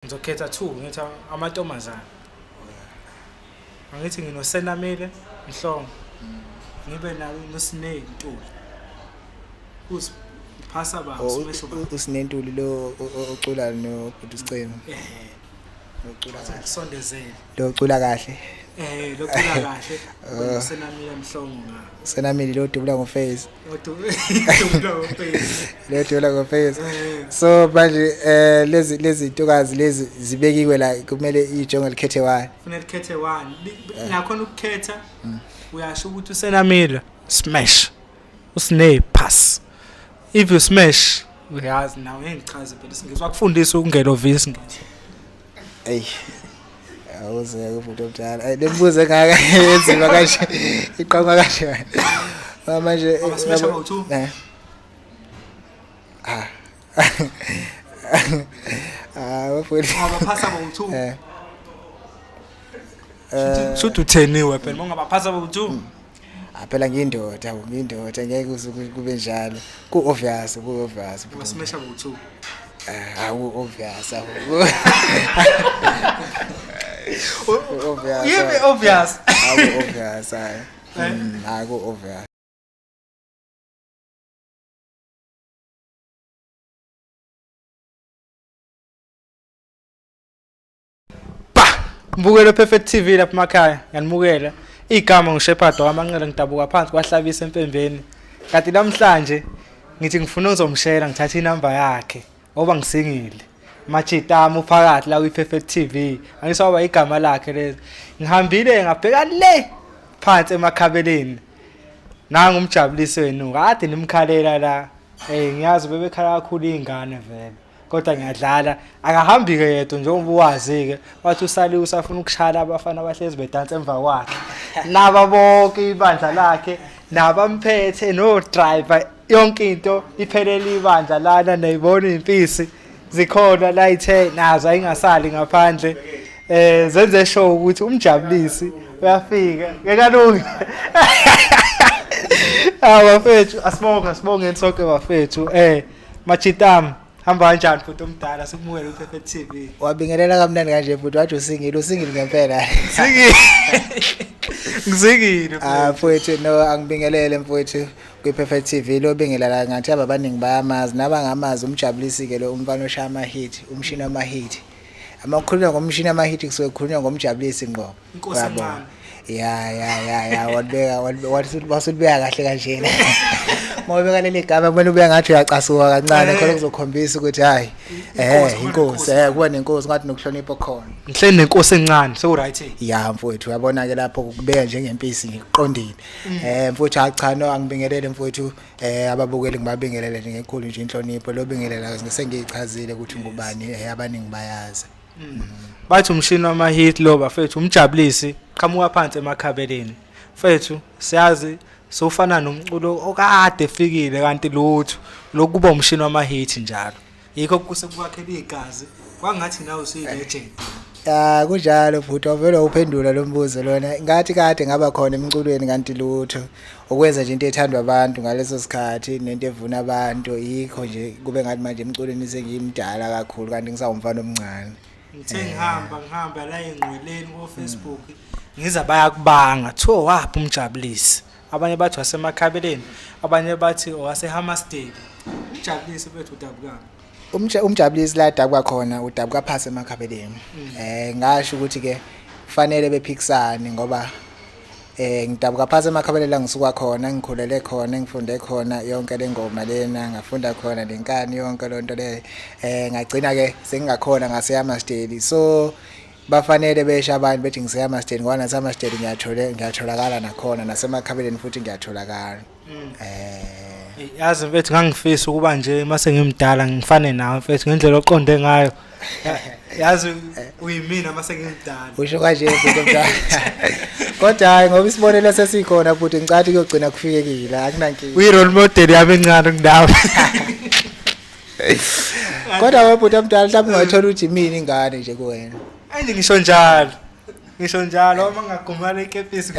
Ngizokhetha 2 ngithi amantombazana. Angithi nginosenamile Mhlongo. Ngibe nayo noSiney Ntuli. Usiphasa ba uSmesho ba. Usinentuli lo ocula no Bhutisicema. Ocula kahle. Sondezele. Lo ocula kahle. Lo ocula kahle. Usenamile Mhlongo nga. Senamile lo dubula ngoFace. Dubula ngoFace. Lo dubula ngoFace. So manje lezi intokazi lezi zibekiwe la kumele ijonge likhethe wani. Kufanele likhethe wani. Nakhona ukukhetha uyasho ukuthi usenamile smash. Usiney pass. If you smash uyazi nawe ngichaze phela singizwa kufundisa ukungelovisi ngithi. Ey. Awuze umuntu omdala. Lembuzo engaka yenzima kanje. Iqhoma kanje. Manje abasmash aba2. Wafuna. Abaphasa aba2. Should utheniwe phela mongabaphasa aba2. Phela ngiyindoda ngeke kube njalo. Ku-obvious. Abasmash aba2. Obvious. Obvious. Yeah, obvious. Obvious. Obvious. Mbukelo Perfect TV lapha emakhaya nganimukela igama nguShepherd wamanqele ngidabuka phansi kwahlabisa empembeni kanti namhlanje ngithi ngifuna uzomshela ngithatha inamba yakhe ngoba ngisingile machitama uphakathi la kwi-Perfect TV angisawaba igama lakhe lezi ngihambile ngabheka le phansi emakhabeleni nanga umjabulisi wenu kade nimkhalela la ngiyazi bebekhala kakhulu izingane vele kodwa ngiyadlala akahambi ke yedwa njengoba uwazi ke wathi usali usafuna ukushala abafana abahlezi bedansa emva kwakhe naba bonke ibandla lakhe nabamphethe no driver yonke into iphelele ibandla lana nayibona impisi zikhona la ithe nazo ayingasali ngaphandle zenze show ukuthi umjabulisi uyafika ngekalungi bafethu asibonge sonke bafethu machitama hamba kanjani futhi omdala sikumukela uPerfect TV wabingelela kamnandi kanje futhi wathi usingile ngempela ngizingile mfowethu no angibingelele mfowethu kwiPerfect TV lo bingelela ngathi ababaningi bayamazi nabangamazi umjabulisi ke lo umfana oshaya ama-hit umshini ama-hit amakhulunywa ngomshini ama-hit kusuke kukhulunywa ngomjabulisi ngqo inkosi encane ya wasulibeka kahle kanjena ngoba leli gama kumele ube ngathi uyacasuka kancane khona kuzokhombisa ukuthi hayi inkosi kuba nenkosi ngathi nokuhlonipha khona ngihleli nenkosi encane so right ya mfowethu uyabona ke lapho ukubeka njengempisi ngiqondile mfowethu cha no angibingelele mfowethu ababukeli ngibabingelele ngenkulu nje inhlonipho lo bingelela sengiyichazile ukuthi ngubani abaningi bayazi bathi umshini wama-hit lo bafethu umjabulisi qhamuka phansi emakhabeleni fethu siyazi sofana nomculo okade efikile kanti lutho lokuba umshini wama-hit njalo yikho kusekwakhela igazi kwangathi nawe usiyilegend kunjalo futhi wavele uphendula lo mbuzo lona ngathi kade ngaba khona emculweni kanti lutho ukwenza nje into ethandwa abantu ngaleso sikhathi nento evuna abantu yikho nje kube ngathi manje emculweni sengimdala kakhulu kanti ngisawumfana omncane ngithe ngihamba la engqweleni ku Facebook ngiza bayakubanga tho waphi umjabulisi abanye bathi wasemakhabeleni abanye bathi waseHammersdale umjabulisi bethu udabuka umjabulisi la dabuka khona udabuka phasi emakhabeleni ngasho ukuthi ke kufanele bephikisane ngoba ngidabuka phasi emakhabeleni la ngisuka khona ngikhulele khona ngifunde khona yonke lengoma lena ngafunda khona lenkani yonke lonto le ngagcina ke sengingakhona ngaseHammersdale so bafanele besha abantu bethi ngiseHammersdale ngoba naseHammersdale ngiyatholakala nakhona nasemakhabeleni futhi ngiyatholakala yazi mfethu ngangifisa ukuba nje mase ngimdala ngifane nawe mfethu ngendlela oqonde ngayo yazi uyimina mase ngimdala usho kanje mfethu omdala kodwa hayi ngoba isibonelo sesikhona futhi ngicathi kuyogcina kufikekile akunankinga uyi role model yami encane kundawo kodwa webhuti omdala mhlawumbe ungathola ukuthi imini ingane nje kuwena anje ngisho njalo ngisho njalo uma ngagumala ikepisi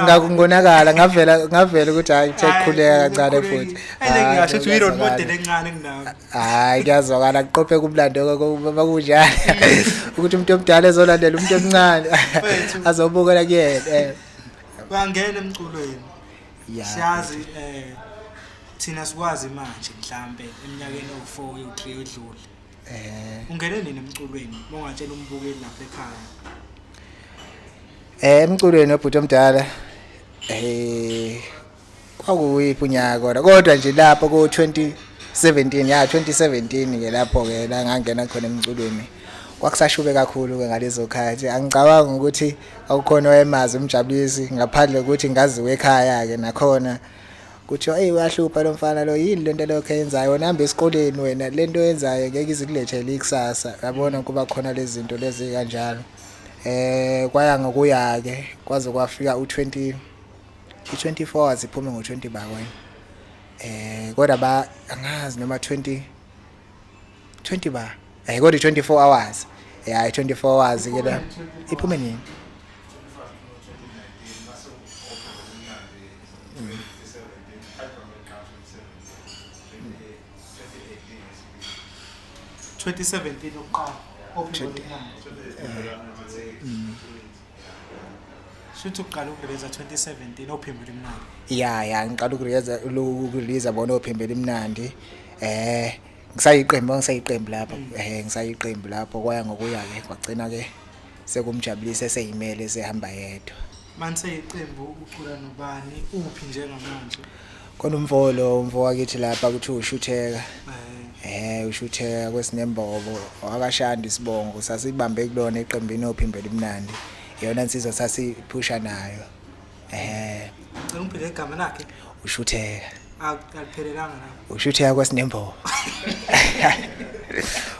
ngabonakala ngavela ukuthi hayi kuthekukhuleka kancane futhi ngisho ukuthi uyi role model encane kunami hayi kuyazwakala kuqophe kumlando bakunjalo ukuthi umuntu omdala ezolandela umuntu omncane azobukela kuyena bangena emculweni siyazi thina sikwazi manje mhlambe eminyakeni o4 yo3 edlule ungene nini emculweni mongatshela umbukeli lapha ekhaya emculweni wobhuti omdala kwakuyiphi unyaka kodwa nje lapho ku 2017 2017 ke lapho ke la ngangena khona emculweni kwakusashube kakhulu ke ngalezo khathi angicabanga ukuthi akukhona oyemazi umjabulisi ngaphandle ukuthi ngaziwe ekhaya ke nakhona kuthi hey uyahlupha lo mfana lo yini lento lokho yenzayo namba esikoleni wena lento yenzayo ngeke izikulethele ikusasa yabona kuba khona lezi zinto lezi kanjalo kwaya ngokuya ke kwaze kwafika u24 aziphume ngo20 bakweni kodwa ba angazi noma 20 ba kodwa 24 hours 24 hours ke la iphume nini 2017 uqala Shuthu uqala ukurelease 2017 ophembela imnandi. Ngiqala ukurelease bona ophembela imnandi. Ngisayiqembu lapha. Ngisayiqembu lapho kwaya ngokuya ke kwagcina ke sekumjabulisa eseyimele esehamba yedwa. Manje seyiqembu ucula nobani uphi njengamanje? Khona umfo wakithi lapha kuthi ushutheka. Ushutheka kwesinembobo wakashanda isibongo sasibambe kulona eqembini ophembela imnandi. Yona insizwa sasiphusha nayo. Ngicela uphile igama lakhe. Ushutheka. Akuphelelanga la. Ushutheka kwesinembobo.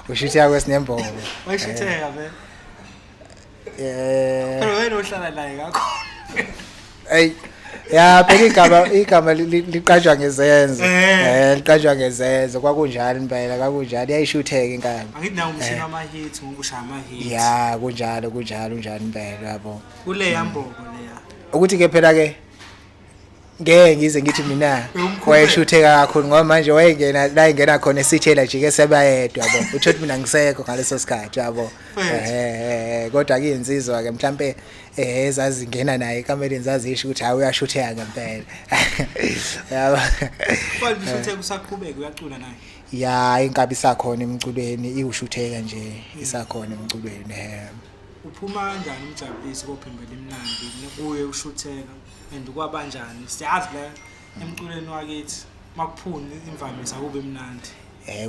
Ushutheka kwesinembobo. Wayishutheka be. Pero wena uhlala naye kakhulu. Phela igama liqanjwa ngezenzo. Liqanjwa ngezenzo kwakunjalo impela kwakunjalo yayishutheka inkani. Angithi nawo umshini ama hits ngokushaya ama hits. kunjalo impela yabo. Kule yambobo leya. Ukuthi ke phela ke ngeke ngize ngithi mina wayeshutheka kakhulu ngoba manje wayengena la ingena khona esithela jike sebayedwa yabo. Uthothi mina ngisekho ngaleso sikhathi yabo. Kodwa ke insizwa ke mhlambe ezazi ngena naye ekameleni zazisho ukuthi hayi uyashutheka ngempela. Yabo. Kwali ushutheka usaqhubeka uyacula naye. Inkabi sakhona emculweni iwushutheka nje isakhona emculweni. Uphuma kanjani umjabulisi kophembela imnandi kuye ushutheka and kwabanjani siyazi la emculweni wakithi makuphuni imvamisa kube mnandi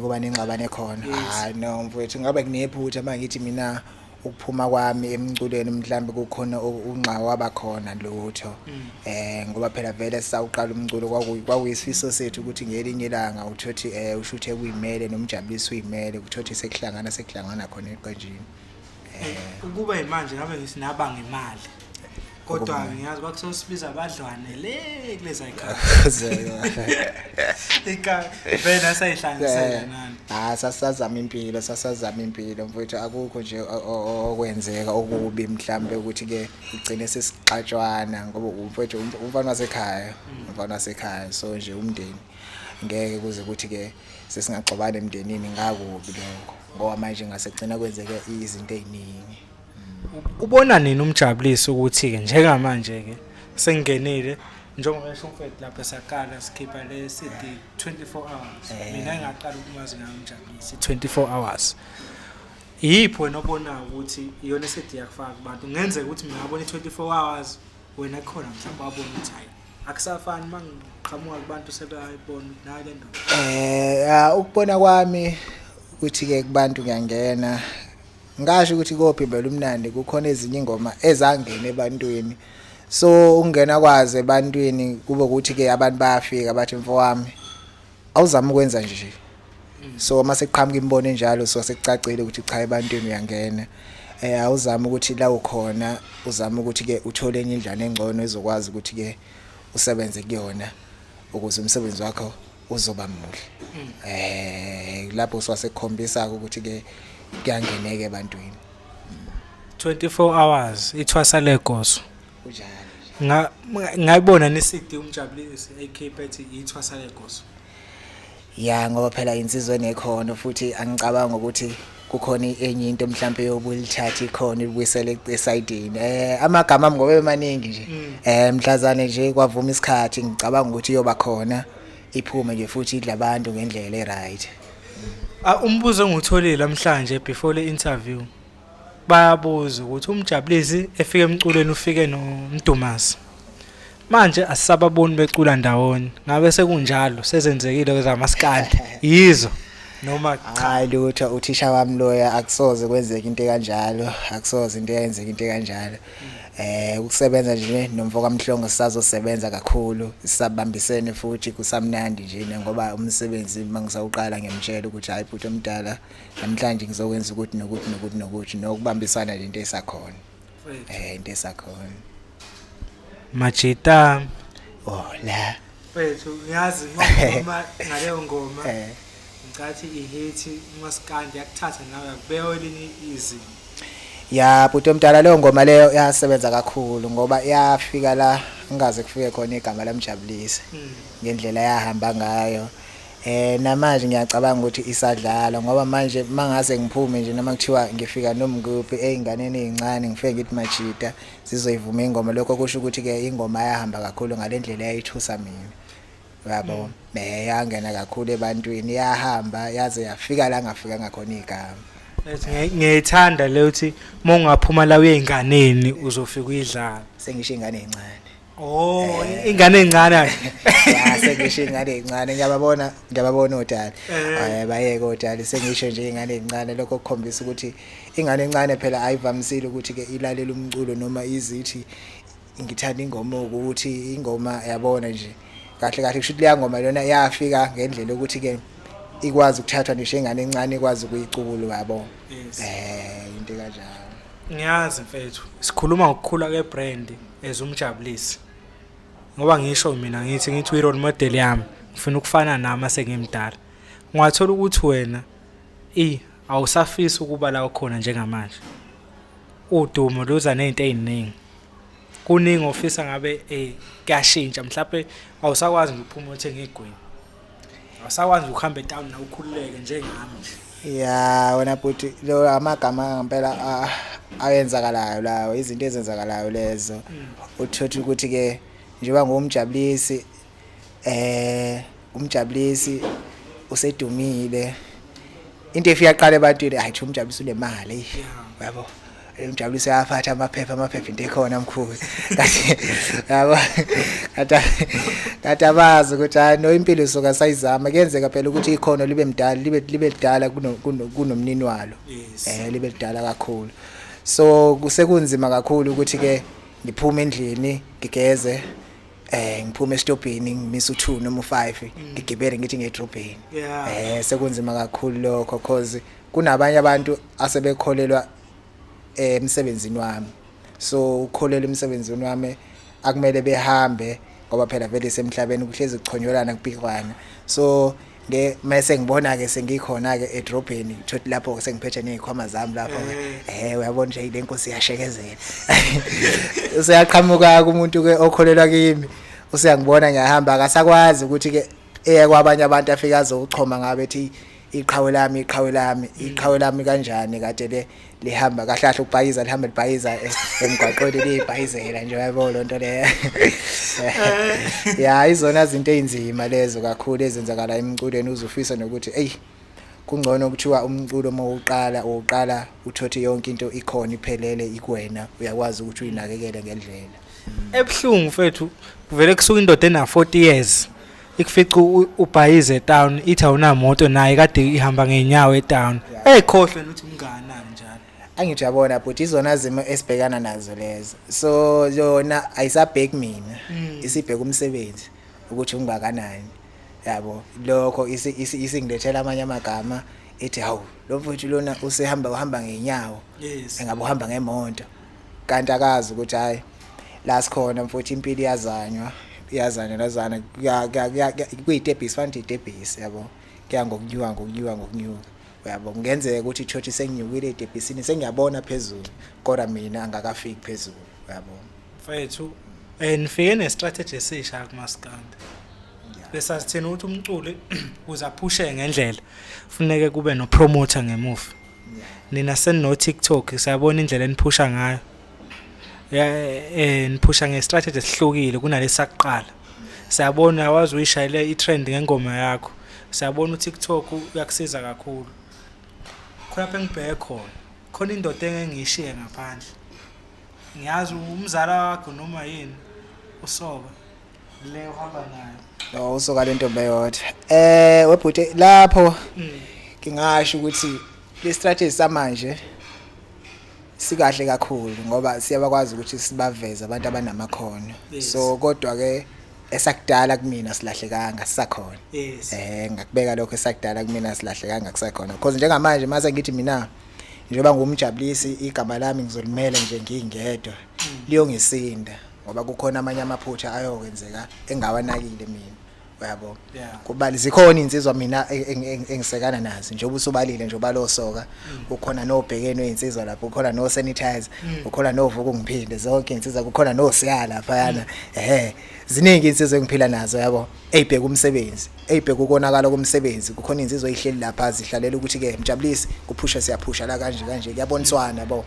kuba nengxabane khona no mfowethu ngabe kunephutha mangithi mina ukuphuma kwami emculweni mhlambe kukhona unxawa abakhona lutho ngoba phela vele sawuqala umculo kwakuyisifiso sethu ukuthi ngelinye ilanga uthothi ushuthe kuyimele nomjabulisi uyimele uthothi sekuhlangana khona eqenjini ukuba imanje ngabe ngisinabanga imali kodwa ngiyazi bakusosibiza abadlwane le kuleza ikhaya vena sayihlanganisela nani sasazama impilo mfowethu akukho nje okwenzeka okubi mhlambe ukuthi ke igcine sesixatshwana ngoba mfowethu umfana wasekhaya so nje umndeni ngeke kuze ukuthi ke sesingaxobana emndenini ngakubi lokho ngoba manje ngasegcina kwenzeke izinto eziningi. Ubona nini umjabulisi ukuthi ke njengamanje ke sengenile njengoba esho umfethu lapha esaqala sikhipha le CD 24 hours mina ngaqala ukumazi ngamjabulisi 24 hours yipho wena obona ukuthi iyona CD yakufaka kubantu ngenzeka ukuthi mina ngabona 24 hours wena khona mhlawumbe wabona ukuthi hayi akusafani mangiqhamuka kubantu sebayibona nayo le nto ukubona kwami ukuthi ke kubantu ngiyangena ngasho ukuthi kophembela umnandi kukhona ezinye ingoma ezangena ebantwini so ungena kwaze ebantwini kube ukuthi ke abantu bayafika bathi mfowami awuzama ukwenza nje so mase kuqhamuka imbono enjalo so sekucacile ukuthi cha ebantwini uyangena awuzama ukuthi la ukhona uzama ukuthi ke uthole enye indlela engcono ezokwazi ukuthi ke usebenze kuyona ukuze umsebenzi wakho uzoba muhle lapho swasekukhombisa ukuthi ke kuyangeneke ebantwini 24 hours ithwasa legoso. Kunjalo. Ngayibona nesidi umjabulisi ekhipha ethi ithwasa legoso. Ya ngoba phela insizwe nekhono futhi angicabanga ukuthi kukhona enye into mhlambe yobulithatha ikhona libuyisele esayidini. Amagama ami ngoba emaningi nje. Mhlazane nje kwavuma isikhathi ngicabanga ukuthi iyoba khona iphume nje futhi idla abantu ngendlela eright. Umbuzo engutholile namhlanje before le interview. Bayabuza ukuthi umjabulisi efike emculweni ufike noMdumazi. Manje asisababoni becula ndawonye. Ngabe sekunjalo sezenzekile kwezamaskandi. Yizo noma cha. Hayi lutho uthisha wami loya akusoze kwenzeka into kanjalo, akusoze into yenzeka into kanjalo. Ukusebenza nje nomfoka Mhlongo sisazosebenza kakhulu, sisabambisene futhi kusamnandi nje ngoba umsebenzi mangisawuqala ngiyamtshela ukuthi hayi bhuti omdala namhlanje ngizokwenza ukuthi nokuthi nokubambisana le nto esakhona. Into esakhona. Majita la wethu ngiyazi ngoma ngaleyo ngoma ngicathi ihithi umaskandi yakuthatha nawe yakubeka elinye izinto. Ya bhuti omdala leyo ngoma leyo yasebenza kakhulu ngoba yafika la ngaze kufike khona igama lamjabulisi ngendlela yahamba ngayo. Namanje ngiyacabanga ukuthi isadlala ngoba manje mangase ngiphume nje noma kuthiwa ngifika nomnguphi einganeni ezincane ngifike ngithi Majita sizoyivuma ingoma lokho kusho ukuthi ke ingoma yahamba kakhulu ngalendlela yayithusa mina. Yabo yangena kakhulu ebantwini yahamba yaze yafika la ngafika ngakhona igama. Ngiyithanda le uthi mongaphuma la uyeinganeni uzofika uyidlala. Sengisho ingane ezincane. Oh, ingane ezincane. Ya sengisho ingane ezincane ngiyababona odala. Bayeke odala sengisho nje ingane ezincane lokho kukhombisa ukuthi ingane encane phela ayivamisile ukuthi ke ilalela umculo noma izithi ngithanda ingoma ukuthi ingoma yabona nje kahle kusho ukuthi leya ngoma yona yafika ngendlela ukuthi ke ikwazi ukuthathwa nje ingane encane ikwazi ukuyicula yabo. Into kanjalo. Ngiyazi mfethu sikhuluma ngokukhula kwebrand ezumjabulisi. Ngoba ngisho mina ngithi i-role model yami ngifuna ukufana nami sengimdala. Ngathola ukuthi wena awusafisi ukuba la ukhona njengamanje. Udumo luza nezinto eziningi. Kuningi ofisa ngabe kuyashintsha mhlawumbe awusakwazi ukuphuma uthenga igwini. Awusakwazi ukuhambaetown na ukhululeke njengami. Ya wena bhuti lo amagama ngempela ayenzakalayo lawo izinto ezenzakalayo lezo. Uthothi ukuthi ke njengoba ngumjabulisi umjabulisi usedumile into efika qala ebantwini hayi umjabulisi unemali yabo. Umjabulisi uyaphatha amaphepha into ekhona mkhulu kathi yabo kade abazi ukuthi hayi no impilo soka sayizama kuyenzeka phela ukuthi ikhono libe lidala kunomnini walo. Libe lidala kakhulu so kusekunzima kakhulu ukuthi ke ngiphume endlini ngigeze ngiphume estopini ngimisa u2 noma u5 ngigibele ngithi ngedrobheni. Sekunzima kakhulu lokho cause kunabanye abantu asebekholelwa emsebenzini wami. So ukholelwa emsebenzini wami akumele behambe ngoba phela vele semhlabeni kuhlezi kuchonyolana kupikwana. So mase ngibona ke sengikhona ke edrobheni thothi lapho sengiphethe nezikhwama zami lapho uyabona nje ile nkosi yashekezela. Useyaqhamuka umuntu ke okholelwa kimi usiyangibona ngiyahamba akasakwazi ukuthi ke kwabanye abantu afika azochoma ngabe ethi iqhawe lami kanjani kade lihamba kahlahle ukubhayiza lihambe libhayiza emgwaqweni libhayizela nje yabo lonto le. Ya izona izinto ezinzima lezo kakhulu ezenzakala emculweni uzufisa nokuthi kungcono kuthiwa umculo mawuqala uthothi yonke into ikhona iphelele ikwena uyakwazi ukuthi uyinakekele ngendlela. Ebhlungu mfethu kuvele kusuka indoda ena 40 years ikufica ubhayize etown ithi awunamoto naye kade ihamba ngeenyawo etown ekhohlwe ukuthi umnganani njalo. Angithi yabona but izona zimo esibhekana nazo lezo so yona ayisabheki mina isibheka umsebenzi ukuthi ungakanani yabo lokho isingilethela amanye amagama ethi hawu lo mfowethu lona uhamba ngeenyawo engabe uhamba ngemoto kanti akazi ukuthi hayi la sikhona mfowethu impilo iyazanywa kuyitebhisi fanele itebhisi yabo kuya ngokunyuka uyabo kungenzeka ukuthi ichurch senginyukile edebhisini sengiyabona phezulu kodwa mina angakafiki phezulu uyabo mfethu nifike ne-strategy esisha kumaskandi bese sithena ukuthi umculi uze aphushe ngendlela kufuneke kube no-promoter ngemuva nina seno-TikTok siyabona indlela eniphusha ngayo niphusha nge-strategy esihlukile kunalesaqala siyabona awazi uyishayile i-trend ngengoma yakho siyabona uTikTok uyakusiza kakhulu khona lapha engibheke khona indoda engengiyishiye ngaphandle ngiyazi umzala wakho noma yini usoka le uhamba nayo no usoka lento beyodwa webhuti lapho ngingasho ukuthi le strategy samanje sikahle kakhulu ngoba siyabakwazi ukuthi sibaveze abantu abanamakhono so kodwa ke esakudala kumina silahlekanga sisakhona ngakubeka lokho esakudala kumina silahlekanga kusakhona because njengamanje mase ngithi mina njengoba ngumjabulisi igama lami ngizolimela nje ngingedwa liyongisinda ngoba kukhona amanye amaphutha ayokwenzeka engawanakile mina uyabo kuba zikhona insizwa mina engisekana nazo njengoba usubalile njengoba lo soka ukhona nobhekeno insizwa lapho ukhona no sanitizer ukhona novuka ngiphinde zonke insizwa kukhona no siyala laphayana ziningi insizwa engiphila nazo yabo eyibheka umsebenzi eyibheka ukonakala komsebenzi kukhona insizwa eyihleli lapha zihlalela ukuthi ke mjabulisi kuphusha siyaphusha la kanje kuyaboniswana yabo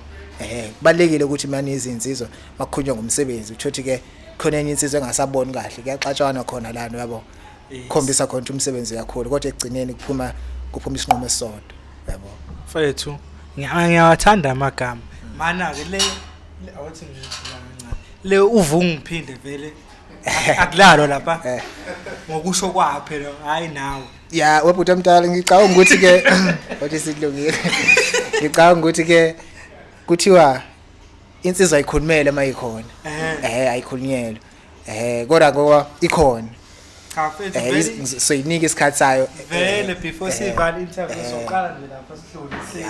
kubalekile ukuthi manje izinsizwa makukhunywa ngomsebenzi uthothi ke khona enye insizwa engasaboni kahle kuyaxatshwana khona lana yabo khombisa khona umsebenzi kakhulu kodwa egcineni kuphuma isinqumo esisodwa yabo mfethu ngiyawathanda amagama mana ke le awuthi nje le uvuka ngiphinde vele akulalo lapha ngokusho kwaphe lo hayi nawe ya webhuti omdala ngicabanga ukuthi ke wathi sidlungile ngicabanga ukuthi ke kuthiwa insizwa ayikhulumele mayikhona ayikhulunyelwe kodwa ngoba ikhona so inika isikhathi sayo vele before sivala interview soqala nje lapha sihlole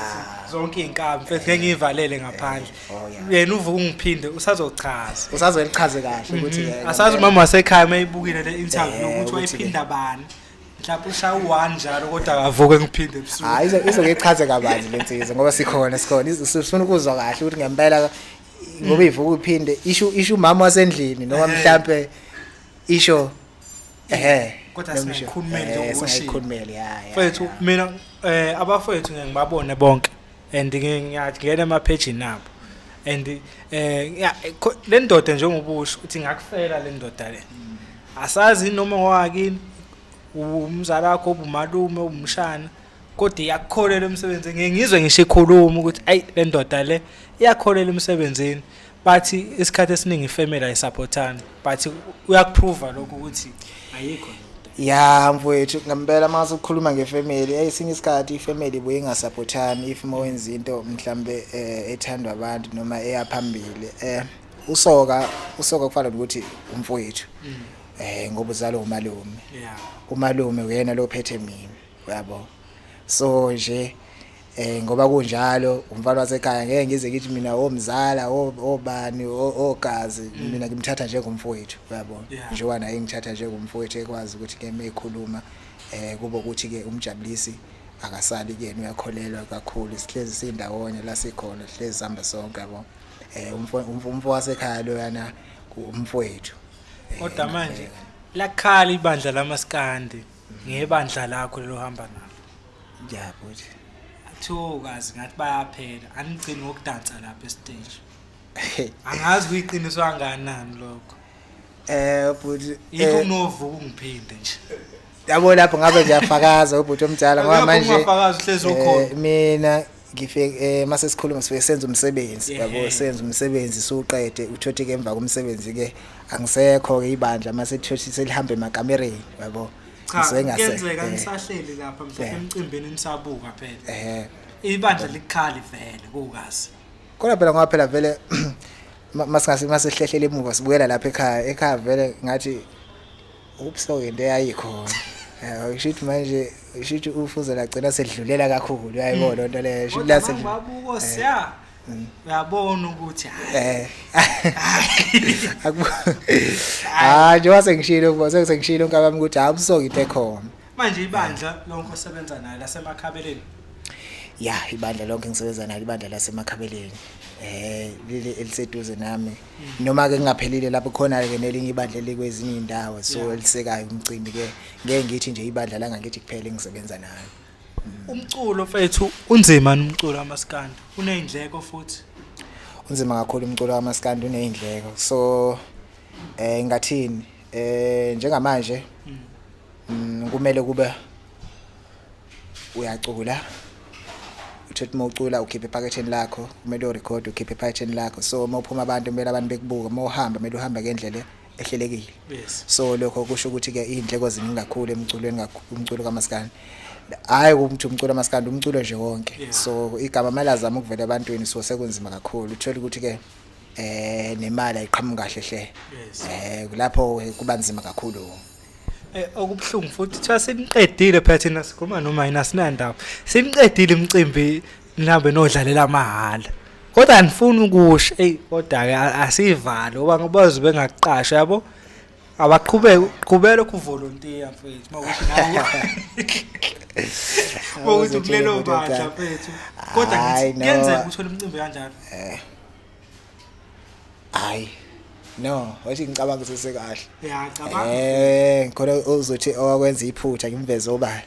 zonke inkambi mfethu ngeke ngivalele ngaphandle yena uvuka ungiphinde usazolichaze kahle ukuthi asazi mama wasekhaya mayibukile le interview ukuthi wayiphinda bani mhlawumbe ushaya u1 njalo kodwa akavuke ngiphinde ebusuku izokuchaze kabanzi lensizwa ngoba sikhona sifuna ukuzwa kahle ukuthi ngempela ngoba ivuka uphinde isho mama wasendlini noma mhlambe isho kodwa singayikhulumeli mfethu mina abafethu ngiyababona bonke and ngiyangena emapage nabo and le ndoda njengobusho uthi ngakufela le ndoda le asazi noma wakini umzala wakho obumalume umshana kodwa iyakukholela emsebenzini ngizwe ngisho ikhuluma ukuthi ayi le ndoda le iyakholela emsebenzini but isikhathi esiningi ifamily ayisupportana but uyakuprova lokho ukuthi ayikho ya mfowethu ngempela mase ukukhuluma ngefamily esinye isikhathi ifamily buye ingasupportani if mowenza into mhlambe ethandwa abantu noma eyaphambili usoka kufanele ukuthi umfowethu ngoba uzalo umalume umalume uyena lo phethe mina uyabo so nje ngoba kunjalo umfana wasekhaya ngeke ngize ngithi mina omzala obani ogazi mina ngimthatha njengomfowethu uyabona njengoba naye ngithatha njengomfowethu ekwazi ukuthi ke meyikhuluma kuba ukuthi ke umjabulisi akasali kuyena uyakholelwa kakhulu sihlezi sindawonye la sikhona sihlezi sihamba sonke yabo umfo wasekhaya lo yana umfowethu kodwa manje lakhala ibandla lamaskandi ngebandla lakho lelohamba nalo ngiyabuthi thokazi ngathi bayaphela anigcini ngokudansa lapha estage angazi kuyiqiniswa kanganani lokho but yikho novuka ungiphinde nje yabo lapho ngabe ngiyafakaza ubhuti omdala ngoba manje ungafakaza uhlezi ukhona mina ngifike mase sikhuluma sife senza umsebenzi yabo senza umsebenzi suqede uthothi ke emva komsebenzi ke angisekho ke ibandla mase thothi selihambe emakamereni yabo ngenzeka ngisahleli lapha mhlawumbe emcimbini nisabuka phela ibandla likhali vele kukazi kodwa phela ngoba phela vele masehlehlele emuva sibuyela lapha ekhaya vele ngathi upso into yayikhona ushithi manje ushithi ufuze lagcina sedlulela kakhulu uyayibona lonto leyo ushithi la babuko siya uyabona ukuthi nje wasengishilo ngoba sengishilo ngabami ukuthi abusonke into ekhona manje ibandla lonke osebenza nayo lasemakhabeleni ya ibandla lonke ngisebenza nalo ibandla lasemakhabeleni leli eliseduze nami noma ke ngingaphelile lapho khona ke nelinye ibandla likwezinye indawo so elisekayo umcimbi ke ngeke ngithi nje ibandla la ngakithi kuphela engisebenza nalo. Umculo mfethu unzima umculo wamaskandi unezindleko futhi unzima kakhulu umculo wamaskandi unezindleko so ngathini njengamanje kumele kube uyacula uthi mawucula ukhiphe ephaketheni lakho kumele urecord ukhiphe ephaketheni lakho so mawuphuma abantu kumele abantu bekubuka mawuhamba kumele uhambe ngendlela ehlelekile so lokho kusho ukuthi ke izindleko ziningi kakhulu emculweni umculo kamaskandi hayi ukuthi umculo kamaskandi umculo nje wonke so igama malazama ukuvela ebantwini so sekunzima kakhulu uthola ukuthi ke nemali ayiqhamuka kahle hle lapho kuba nzima kakhulu. Okubhlungu futhi thiwa seniqedile phela sikhuluma noma yina sinandaba seniqedile imicimbi nihambe nodlalela amahala kodwa anifuni ukusho kodwa ke asivalo ngoba ngobazi bengakuqasha yabo abaqhubela ku volunteer mfethu mawukuthi nawo mawukuthi kulelo bandla mfethu kodwa ngithi kuyenzeka uthola imicimbi kanjalo hayi no wathi ngicabanga sesekahle cabanga khona uzothi owakwenza iphutha ngimveze obala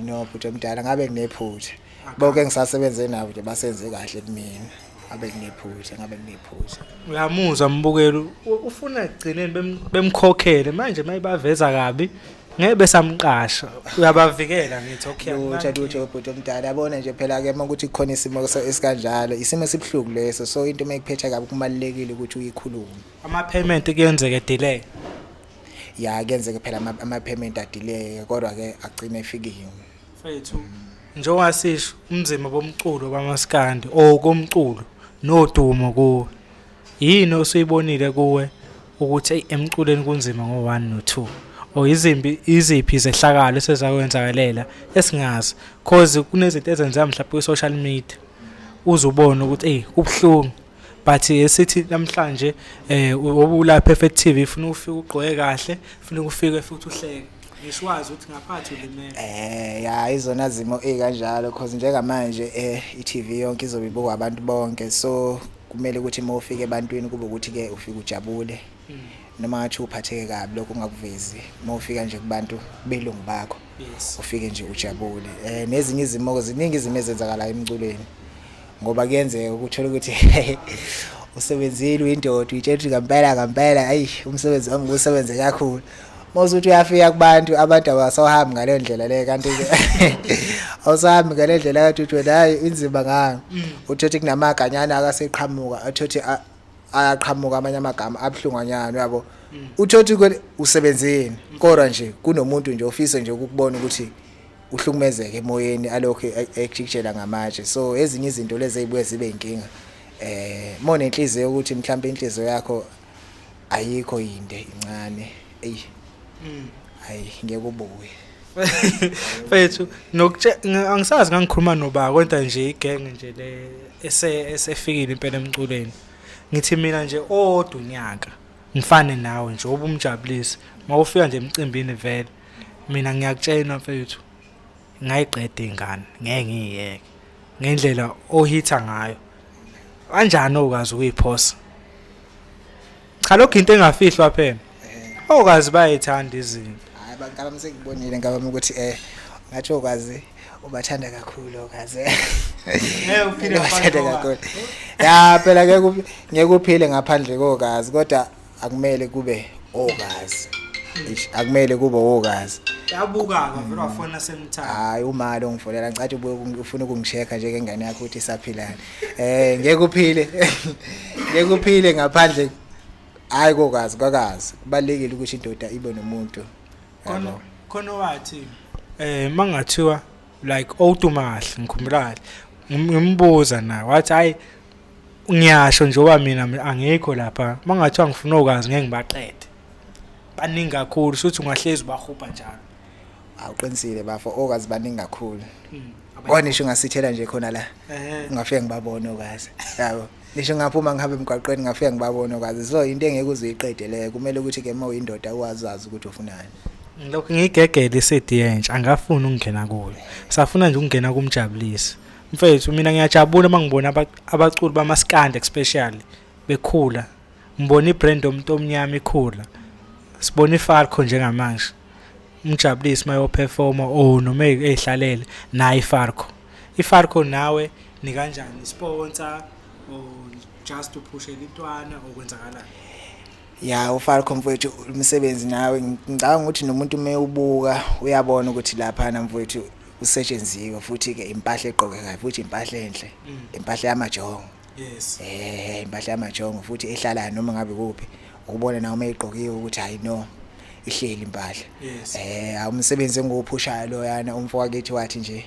no phutha mdala ngabe kunephutha bonke ngisasebenze nabo nje basenze kahle kumina ngabe kunephutha uyamuzwa mbukelo ufuna egcineni bemkhokhele manje mayibaveza kabi ngeke besamqasha uyabavikela ngithi okay uthe ubhuti omdala yabona nje phela ke ukuthi kukhona isimo esikanjalo isimo esibhluku leso so into mayikuphetha kabi kumalekile ukuthi uyikhulume ama payment kuyenzeka delay kuyenzeka phela ama payment adelay kodwa ke agcina efikile mfethu njengasisho umzima bomculo bamaskandi komculo nodumo kuwe yini osuyibonile kuwe ukuthi emculweni kunzima ngo1 no2 iziphi izehlakalo esezakwenzakelela esingazi cause kunezinto ezenza mhlawumbe ku social media uzubona ukuthi kubhlungu but esithi namhlanje obulapha effective ifuna ufike ugqoke kahle ufuna ufike futhi uhleke ngishwazi ukuthi ngaphathi ulimele izona zimo kanjalo cause njengamanje iTV yonke izobe ibukwa abantu bonke so kumele ukuthi mawufike ebantwini kube ukuthi ke ufike ujabule noma ngathi uphatheke kabi lokho ungakuvezi mawufika nje kubantu belungu bakho ufike nje ujabule nezinye izimo ziningi izimo ezenzakala emculweni ngoba kuyenzeka ukuthola ukuthi usebenzile uyindoda uyitshela ngempela umsebenzi wami usebenze kakhulu mawuzuthi uyafika kubantu abantu abasahambi ngale ndlela le kanti awusahambi ngale ndlela kanti uthi wena inzima ngami uthothi kunamaganyana akaseqhamuka athothi ayaqhamuka amanye amagama abhlunganyana yabo uthothi usebenzeni kodwa nje kunomuntu nje ofisa nje ukubona ukuthi uhlukumezeke emoyeni alokho ekujikijela ngamatshe so ezinye izinto lezi ezibuye zibe inkinga mona inhliziyo ukuthi mhlawumbe inhliziyo yakho ayikho yinde incane ngeke ubuye mfethu angisazi ngangikhuluma noba kodwa nje igenge nje le esefikile impela emculweni ngithi mina nje odunyaka ngifane nawe nje obumjabulisi mawufika nje emcimbini vele mina ngiyakutshela mfethu ngayiqeda ingane ngeke ngiyeke ngendlela ohitha ngayo kanjani okazi ukuyiphosa cha lokho into engafihlwa phela okazi bayithanda izinto ngaba msekubonile ngaba ukuthi ngathi okazi ubathanda kakhulu okazi uphile kakhulu phela ngeke uphile ngaphandle kokazi kodwa akumele kube okazi akumele kube okazi yabuka vele wafona semthanda umali ongifonela ngicathi ufuna ukungisheka nje ngengane yakho ukuthi isaphilana ngeke uphile ngaphandle hayi kokazi kubalekile ukuthi indoda ibe nomuntu khona wathi mangathiwa like Umdumazi ngikhumbula ngimbuza na wathi hayi ngiyasho nje oba mina angikho lapha mangathiwa ngifuna okazi ngeke ngibaqede baningi kakhulu futhi ungahlezi ubahupha njalo awuqinisile bafo okazi baningi kakhulu onisho ngasithela nje khona la ungafike ngibabone okazi yabo nisho ngaphuma ngihambe emgwaqweni ngafike ngibabone okazi so into engeke uziqede le kumele ukuthi ke mawuyindoda uwazazi ukuthi ufunani Ngilokhu ngigegele iCD entsha angafuni ukungena kuyo. Safuna nje ukungena kumjabulisi. Mfethu mina ngiyajabula mangibona abaculi bamaskandi especially bekhula. Ngibona ibrand omuntu omnyama ikhula. Sibona iFalco njengamanje. Umjabulisi mayo performer noma ehlalele nayi iFalco. iFalco nawe ni kanjani sponsor or just upushe litwana okwenzakala? Ya uFalco mfowethu umsebenzi nawe ngicabanga ukuthi nomuntu mayubuka uyabona ukuthi lapha na mfowethu usetshenziswa futhi ke impahla eqhokekayo futhi impahla enhle impahla yamajongo. Yes. Impahla yamajongo futhi ehlala noma ngabe kuphi ukubona nawe mayigqokiwe ukuthi hayi no ihleli impahla. Yes. Umsebenzi engiwuphushayo lo yana umfowethu wathi nje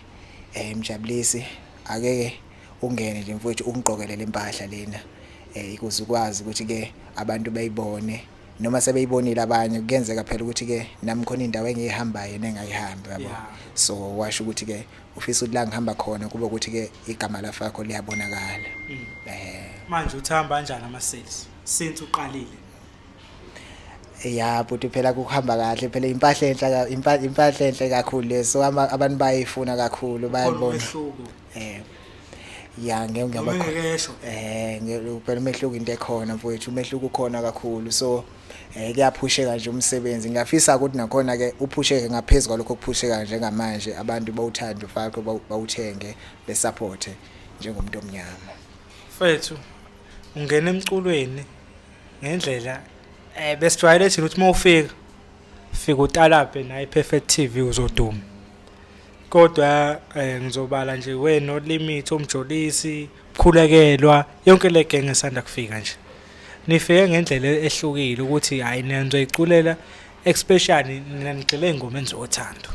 Mjabulisi akeke ungene nje mfowethu ungqokelele impahla lena ukuze ukwazi ukuthi ke abantu bayibone noma sebeyibonile abanye kuyenzeka phela ukuthi ke nami khona indawo engiyihambayo nengayihambi yabo. So washo ukuthi ke ufisa ukuthi la ngihamba khona kube ukuthi ke igama la Falco liyabonakala. Manje uthamba kanjani ama sales since uqalile? Ya but phela kuhamba kahle phela impahla enhle impahla enhle kakhulu leso abantu bayifuna kakhulu bayabona. Ya ngiyaba phela umehluko into ekhona mfowethu umehluko ukhona kakhulu so kuyaphusheka nje umsebenzi ngiyafisa ukuthi nakhona ke uphusheke ngaphezulu kwalokho kuphusheka njengamanje abantu bawuthanda uFalco bawuthenge besupport njengomuntu omnyama. Mfethu ungena emculweni ngendlela besijwayele thina ukuthi mawufika utalaphe na iPerfect TV uzoduma. Kodwa ngizobala nje wena olimit omjolisi khulakelwa yonke le gang esanda kufika nje. Nifike ngendlela ehlukile ukuthi hayi nizoyiculela especially ningicele ingoma enzothando.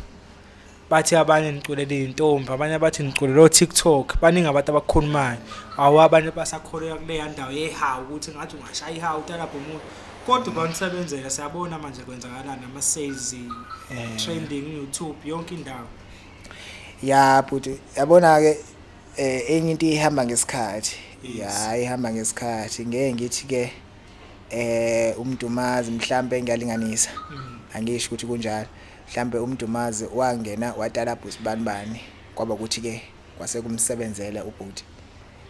Bathi abanye niculela izintombi abanye bathi niculela oTikTok baningi abantu abakhulumayo awabanye basakholeka kule yandawo yehawu ukuthi ngathi ungashaya ihawu utalapha umuntu. Kodwa banisebenzela siyabona manje kwenzakalana nama sales trending YouTube yonke indawo. Ya but yabona ke enye into ihamba ngesikhathi. Ya ihamba ngesikhathi ngeke ngithi ke Umdumazi mhlambe ngiyalinganisa. Angisho ukuthi kunjalo. Mhlambe Umdumazi wangena watala bani kwaba ukuthi ke kwase kumsebenzela ubhuti.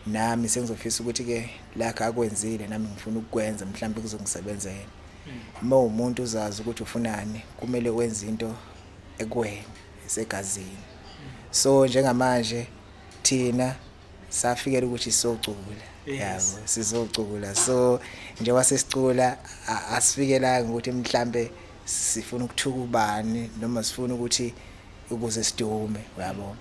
Nami sengizofisa ukuthi ke la akwenzile nami ngifuna ukukwenza mhlambe kuzongisebenzela. Uma umuntu uzazi ukuthi ufunani kumele wenze into ekuwena esegazini. So njengamanje thina safikela ukuthi sizocula yabo sizocula so njengoba sesicula asifikela ukuthi mhlambe sifuna ukuthuka ubani noma sifuna ukuthi ukuze sidume yabo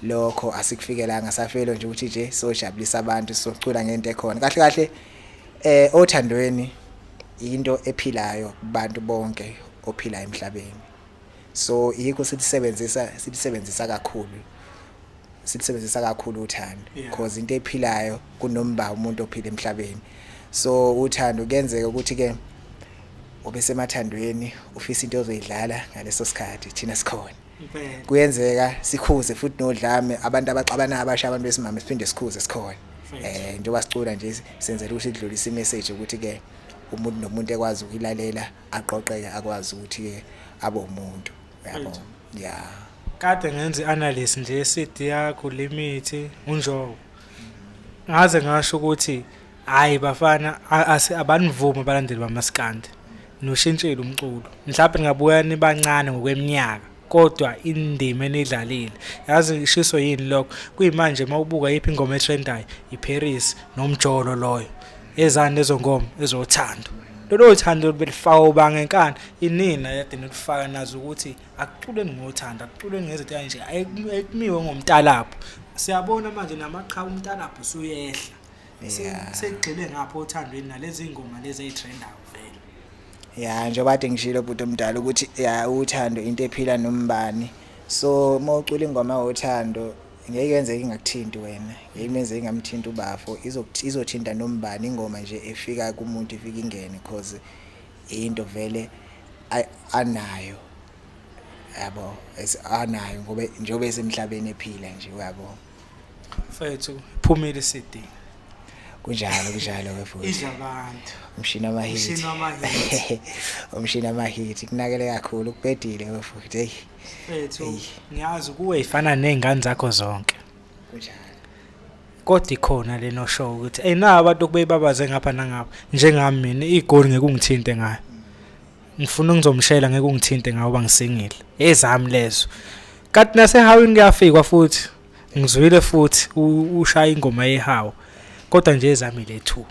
lokho asikufikelanga safelo nje ukuthi nje sojabulisa abantu socula ngento ekhona kahle kahle othandweni into ephilayo kubantu bonke ophila emhlabeni. So yikho sisebenzisa kakhulu uthando because into ephilayo kunomba umuntu ophila emhlabeni. So uthando kuyenzeka ukuthi ke ube semathandweni ufisa into ozoyidlala ngaleso sikhathi thina sikhona. Kuyenzeka sikhuze futhi nodlame abantu abaxabana abasha abantu besimame siphinde sikhuze sikhona. Njengoba sicula nje senzela ukuthi idlulise imessage ukuthi ke umuntu nomuntu ekwazi ukuyilalela aqoqeke akwazi ukuthi ke abe umuntu yabo. Ya kade ngenza analysis nje eCD yakho limit unjobo. Ngaze ngasho ukuthi hayi bafana abanivuma abalandeli bamaskandi noshintshile umculo. Mhlawumbe ngabuya nibancane ngokweminyaka kodwa indima enidlalile yazi ngishiso yini lokho kuyimanje mawubuka iphi ingoma etrendayo iParis nomjolo loyo ezani lezo ngoma ezothando. Lolo thando belifaka ubangenkani inina yade nilifaka nazo ukuthi akuculeni ngothando akuculeni ngezinto kanje ayikumiwe ngomntalapho. Siyabona manje namaqhawe umntalapho usuyehla. Segcile ngapho othandweni nalezi ingoma lezi ezitrendayo vele. Ya njengoba ade ngishilo bhuti omdala ukuthi ya uthando into ephila nombani. So mawucula ingoma yothando ngeke yenzeke ingakuthinti wena ngiyenze ingamthinti ubafo izothinta nombani ingoma nje efika kumuntu ifika ingene because into vele anayo yabo anayo ngoba njengoba esemhlabeni ephila nje yabo. Mfethu phumile iCD kunjalo ke futhi idla abantu umshini amahit umshini amahit kunakele kakhulu kubedile ke futhi hey Mfethu ngiyazi kuwe ifana nezingane zakho zonke kunjalo kodwa ikhona le no show ukuthi na abantu okubebabaze ngapha nangapha njengami mina igoli ngeke ungithinte ngayo ngifuna ngizomshela ngeke ungithinte ngawo bangisengile ezami lezo kanti nasehawini kuyafika futhi ngizwile futhi ushaya ingoma yehawu kodwa nje ezami lethu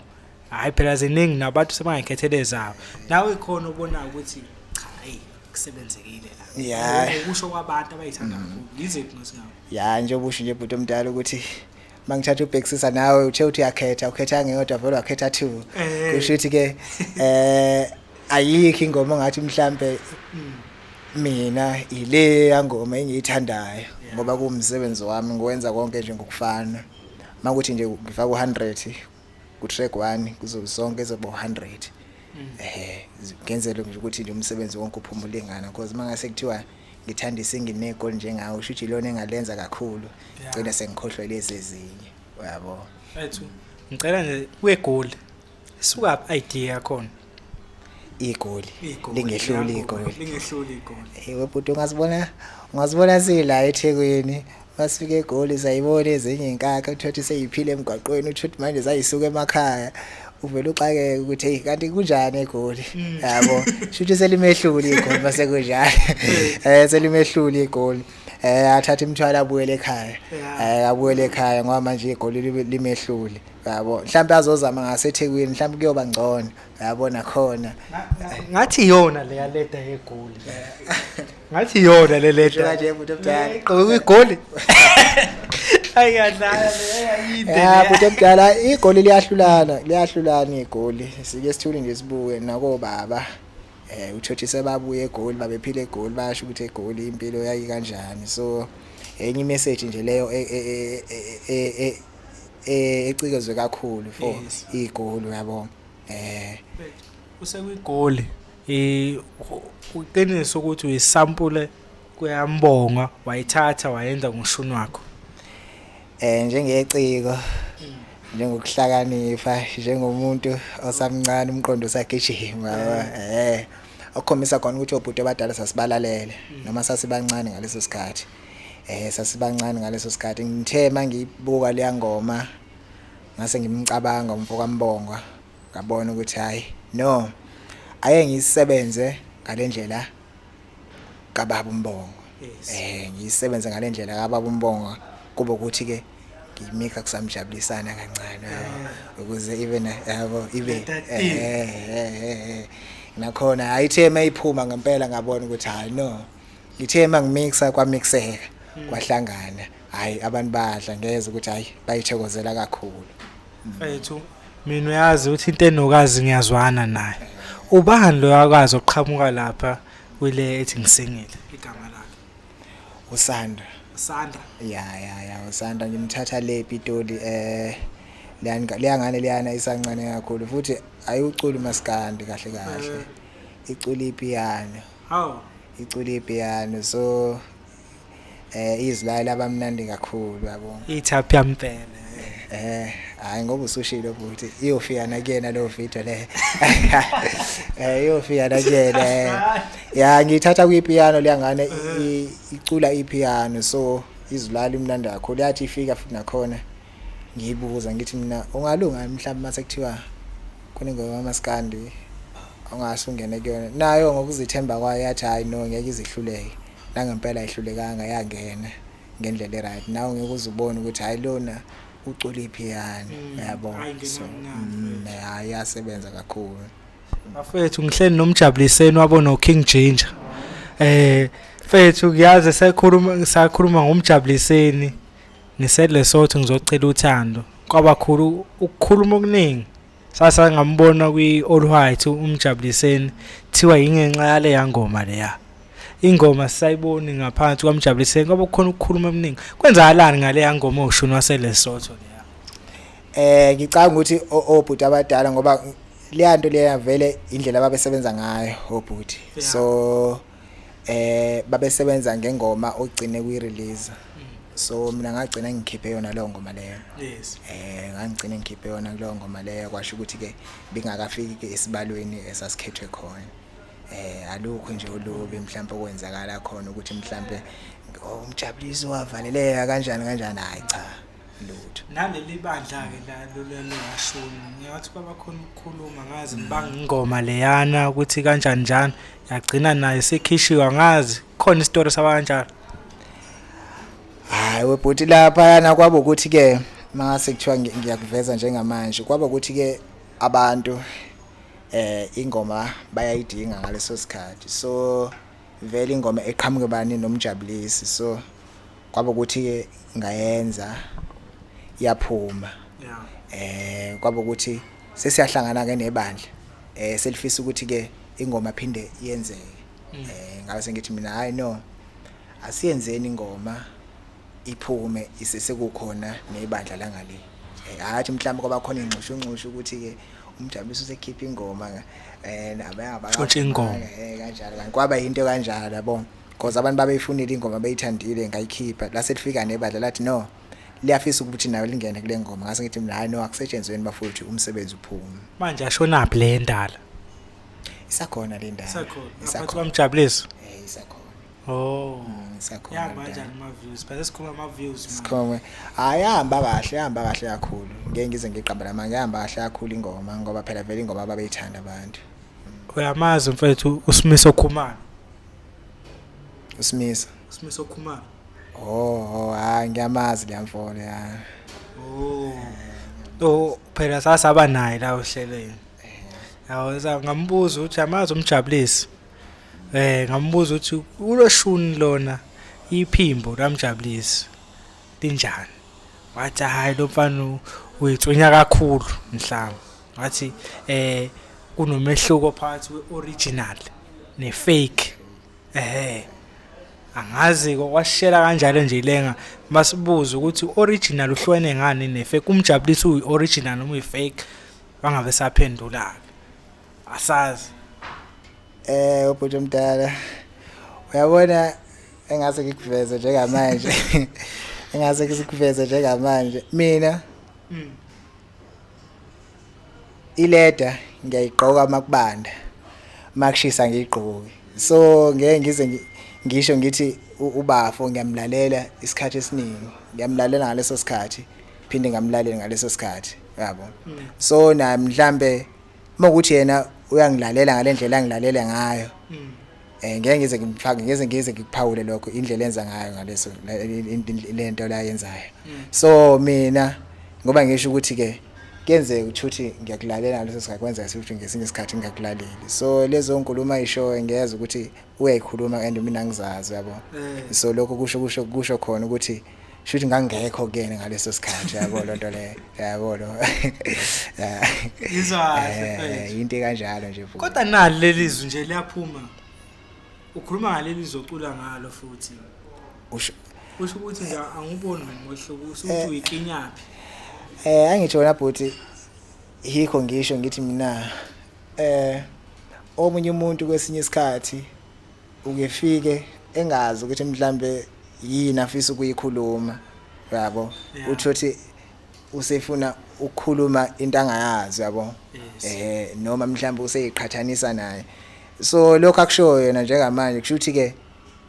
hayi phela ziningi nabantu sebangayikhethele zabo nawe ikhona ubona ukuthi cha hey kusebenzekile la yeah usho kwabantu abayithanda kakhulu ngiziphi ngasingawo ya nje obusho nje bhuti omdala ukuthi mangithatha ubhekisisa nawe uthe uthi ukhetha ngeyodwa vele wakhetha 2 kusho ukuthi ke ayikho ingoma ngathi mhlambe mina ile yangoma engiyithandayo ngoba kuumsebenzi wami ngwenza konke nje ngokufana makuthi nje ngifaka u100 ku track 1 kuzosonke ezoba u100 ngenzele nje ukuthi nje umsebenzi wonke uphumulengana because mangase kuthiwa ngithanda isinginegoli njengawe usho ukuthi ilona engalenza kakhulu ngicela sengikhohlwe lezi ezinye uyabo ethu ngicela nje kwegoli suka idea khona igoli lingehluli igoli igoli ungazibona sila eThekwini masifike egoli sayibona ezinye inkaka uthothi seyiphile emgwaqweni uthothi manje zayisuka emakhaya uvela uxakeke ukuthi hey kanti kunjani egoli yabo shuthi selimehluli igoli mase kunjani selimehluli igoli athatha imthwala abuyele ekhaya abuyele ekhaya ngoba manje igoli limehluli yabo mhlawumbe azozama ngaseThekwini mhlawumbe kuyoba ngcono yabona khona ngathi yona le yaleta egoli ngathi yona le leta nje futhi omdala qobe kwigoli ayadlala leyayinde futhi omdala igoli liyahlulana igoli sike sithule nje sibuke nako baba uthothi sebabuye egoli babephila egoli basho ukuthi egoli impilo yayi kanjani so enye imessage nje leyo ecikezwe kakhulu for igoli uyabona usekwigoli uqiniso ukuthi uyisampule kuyambonga wayithatha wayenza ngoshuni wakho njengeciko njengokuhlakanipha njengomuntu osamncane umqondo usagijima okhombisa khona ukuthi obhuti abadala sasibalalele noma sasibancane ngaleso sikhathi sasibancane ngaleso sikhathi ngithema ngiyibuka le ngoma ngase ngimcabanga umfoka mbongwa ngabona ukuthi hayi no aye ngisebenze ngalendlela kababa umbongo ngisebenze ngalendlela kababa umbongo kuba ukuthi ke ngimika kusamjabulisana kancane ukuze even yabo ibe nakhona ayithema iphuma ngempela ngabona ukuthi hayi no ngithema ngimixa kwamixeka kwahlangana hayi abantu badla ngeze ukuthi hayi bayithokozela kakhulu mfethu mina uyazi ukuthi into enokazi ngiyazwana naye ubani lo yakwazi oqhamuka lapha kwile ethi ngisengile igama lakhe uSandra ya uSandra ngimthatha le Pitoli leyangane leyana isancane kakhulu futhi ayucula umaskandi kahle icula ipiano icula ipiano so izilala abamnandi kakhulu yabo ithaphi yampela hayi ngoba usushilo futhi iyofika nakuyena lo video le iyofika nakuyena ya ngithatha kwipiano leyangane icula ipiano so izilala imnandi kakhulu yathi ifika futhi nakhona ngiyibuza ngithi mina ungalunga mhlawumbe mase kuthiwa kunengoma yamaskandi ongasungene kuyona nayo ngokuzithemba kwayo yathi hayi no ngeke izihluleke nangempela ayihlulekanga yangena ngendlela eright nawe ngeke uzubone ukuthi hayi lona ucula ipiano yabo so yasebenza kakhulu bafethu ngihleli nomjabuliseni wabona uKing Ginger fethu kuyazi sakhuluma ngomjabuliseni niselesotho ngizocela uthando kwabakhulu ukukhuluma okuningi sasa ngambona kwi All White umjabuliseni thiwa ingenxa yale yangoma leya ingoma sayiboni ngaphansi kwamjabuliseni ngoba kukhona ukukhuluma eminingi kwenzakalani ngale yangoma oshuni waselesotho leya ngicanga ukuthi obhuti abadala ngoba leyanto leya vele indlela ababesebenza ngayo obhuti so babesebenza ngengoma ogcine kwi release so mina ngagcina ngikhiphe yona leyo ngoma leyo Yes. ngangigcina ngikhiphe yona kuleyo ngoma leyo kwasho ukuthi ke bingakafiki ke esibalweni esasikhethwe khona alukho nje olubi mhlawumbe okwenzakala khona ukuthi mhlawumbe umjabulisi wavaleleka kanjani hayi cha lutho Naleli bandla ke la lolelo washoni ngiyathi baba khona ukukhuluma ngazi ngibangingoma leyana ukuthi kanjani njani yagcina naye sekhishiwa ngazi khona istory saba kanjalo. hayi webhuti lapha yana kwabo ukuthi ke mangase kuthiwa ngiyakuveza njengamanje kwaba ukuthi ke abantu ingoma bayayidinga ngaleso sikhathi so vele ingoma eqhamuke bani nomjabulisi so kwaba ukuthi ke ngayenza yaphuma kwaba ukuthi sesiyahlangana ke nebandla selifisa ukuthi ke ingoma phinde yenzeke ngabe sengithi mina hayi no asiyenzeni ingoma iphume isesekukhona nebandla la ngale athi mhlawumbe kwaba khona ingxushunxushu ukuthi ke umjabulisi usekhipha ingoma Shontsha ingoma kanjalo kanti kwaba into kanjalo yabo because abantu babeyifunile ingoma bayithandile ngayikhipha la selifika nebandla lathi no liyafisa ukuthi nayo lingene kule ngoma ngase ngithi mina hayi no akusetshenzweni bafowethu umsebenzi uphume manje ashona phi le ndala isakhona le ndala isakhona bamjabulisi isakhona isakhona yahamba kanjani ama views bese sikhuluma ama views sikhome ayahamba kahle kakhulu ngeke ngize ngiqamba la manje yahamba kahle kakhulu ingoma ngoba phela vele ingoma babeyithanda abantu uyamazi mfethu uSmiso Khumalo Smiso Khumalo hayi ngiyamazi liyamfolo ya phela sasaba naye la ohlelweni yawo ngambuza ukuthi amazi umjabulisi ngambuza ukuthi uloshuni lona iphimbo lamjabulisi linjani wathi hayi lo mfana uyithonya kakhulu mhlanga wathi kunomehluko phakathi weoriginal nefake angazi kwashela kanjalo nje lenga masibuza ukuthi original uhlwene ngani nefake umjabulisi uyioriginal noma uyifake bangabe saphendula asazi ubhuti omdala uyabona engase ngikuveze njengamanje mina ileda ngiyayigqoka makubanda makushisa ngiyigqoke so ngeke ngize ngisho ngithi ubafo ngiyamlalela isikhathi esiningi ngiyamlalela ngaleso sikhathi phinde ngamlalela ngaleso sikhathi yabo so na mhlambe mokuthi yena uyangilalela ngalendlela angilalela ngayo ngeke ngize ngikuphawule lokho indlela enza ngayo ngaleso lento la yenzayo so mina ngoba ngisho ukuthi ke kenzeka ukuthi ngiyakulalela ngaleso sikhathi kwenza ukuthi ngesinye isikhathi ngingakulaleli so lezo nkulumo ayishoyo ngiyeza ukuthi uyayikhuluma and mina ngizazi yabo so lokho kusho khona ukuthi shuthi ngangekho kuyena ngaleso sikhathi yabo lonto le yabo lo izwahle into kanjalo nje futhi kodwa nali lelizwe nje liyaphuma ukhuluma ngaleli zocula ngalo futhi usho ukuthi nje angiboni ngohlobo usuthi uyikinyaphi angitsho wena bhuti yikho ngisho ngithi mina omunye umuntu kwesinye isikhathi ukefike engazi ukuthi mhlambe yini afisa ukuyikhuluma yabo uthi usefuna ukukhuluma into angayazi yabo noma mhlambe useyiqhathanisa naye so lokho akushoyo yena njengamanje kushuthi ke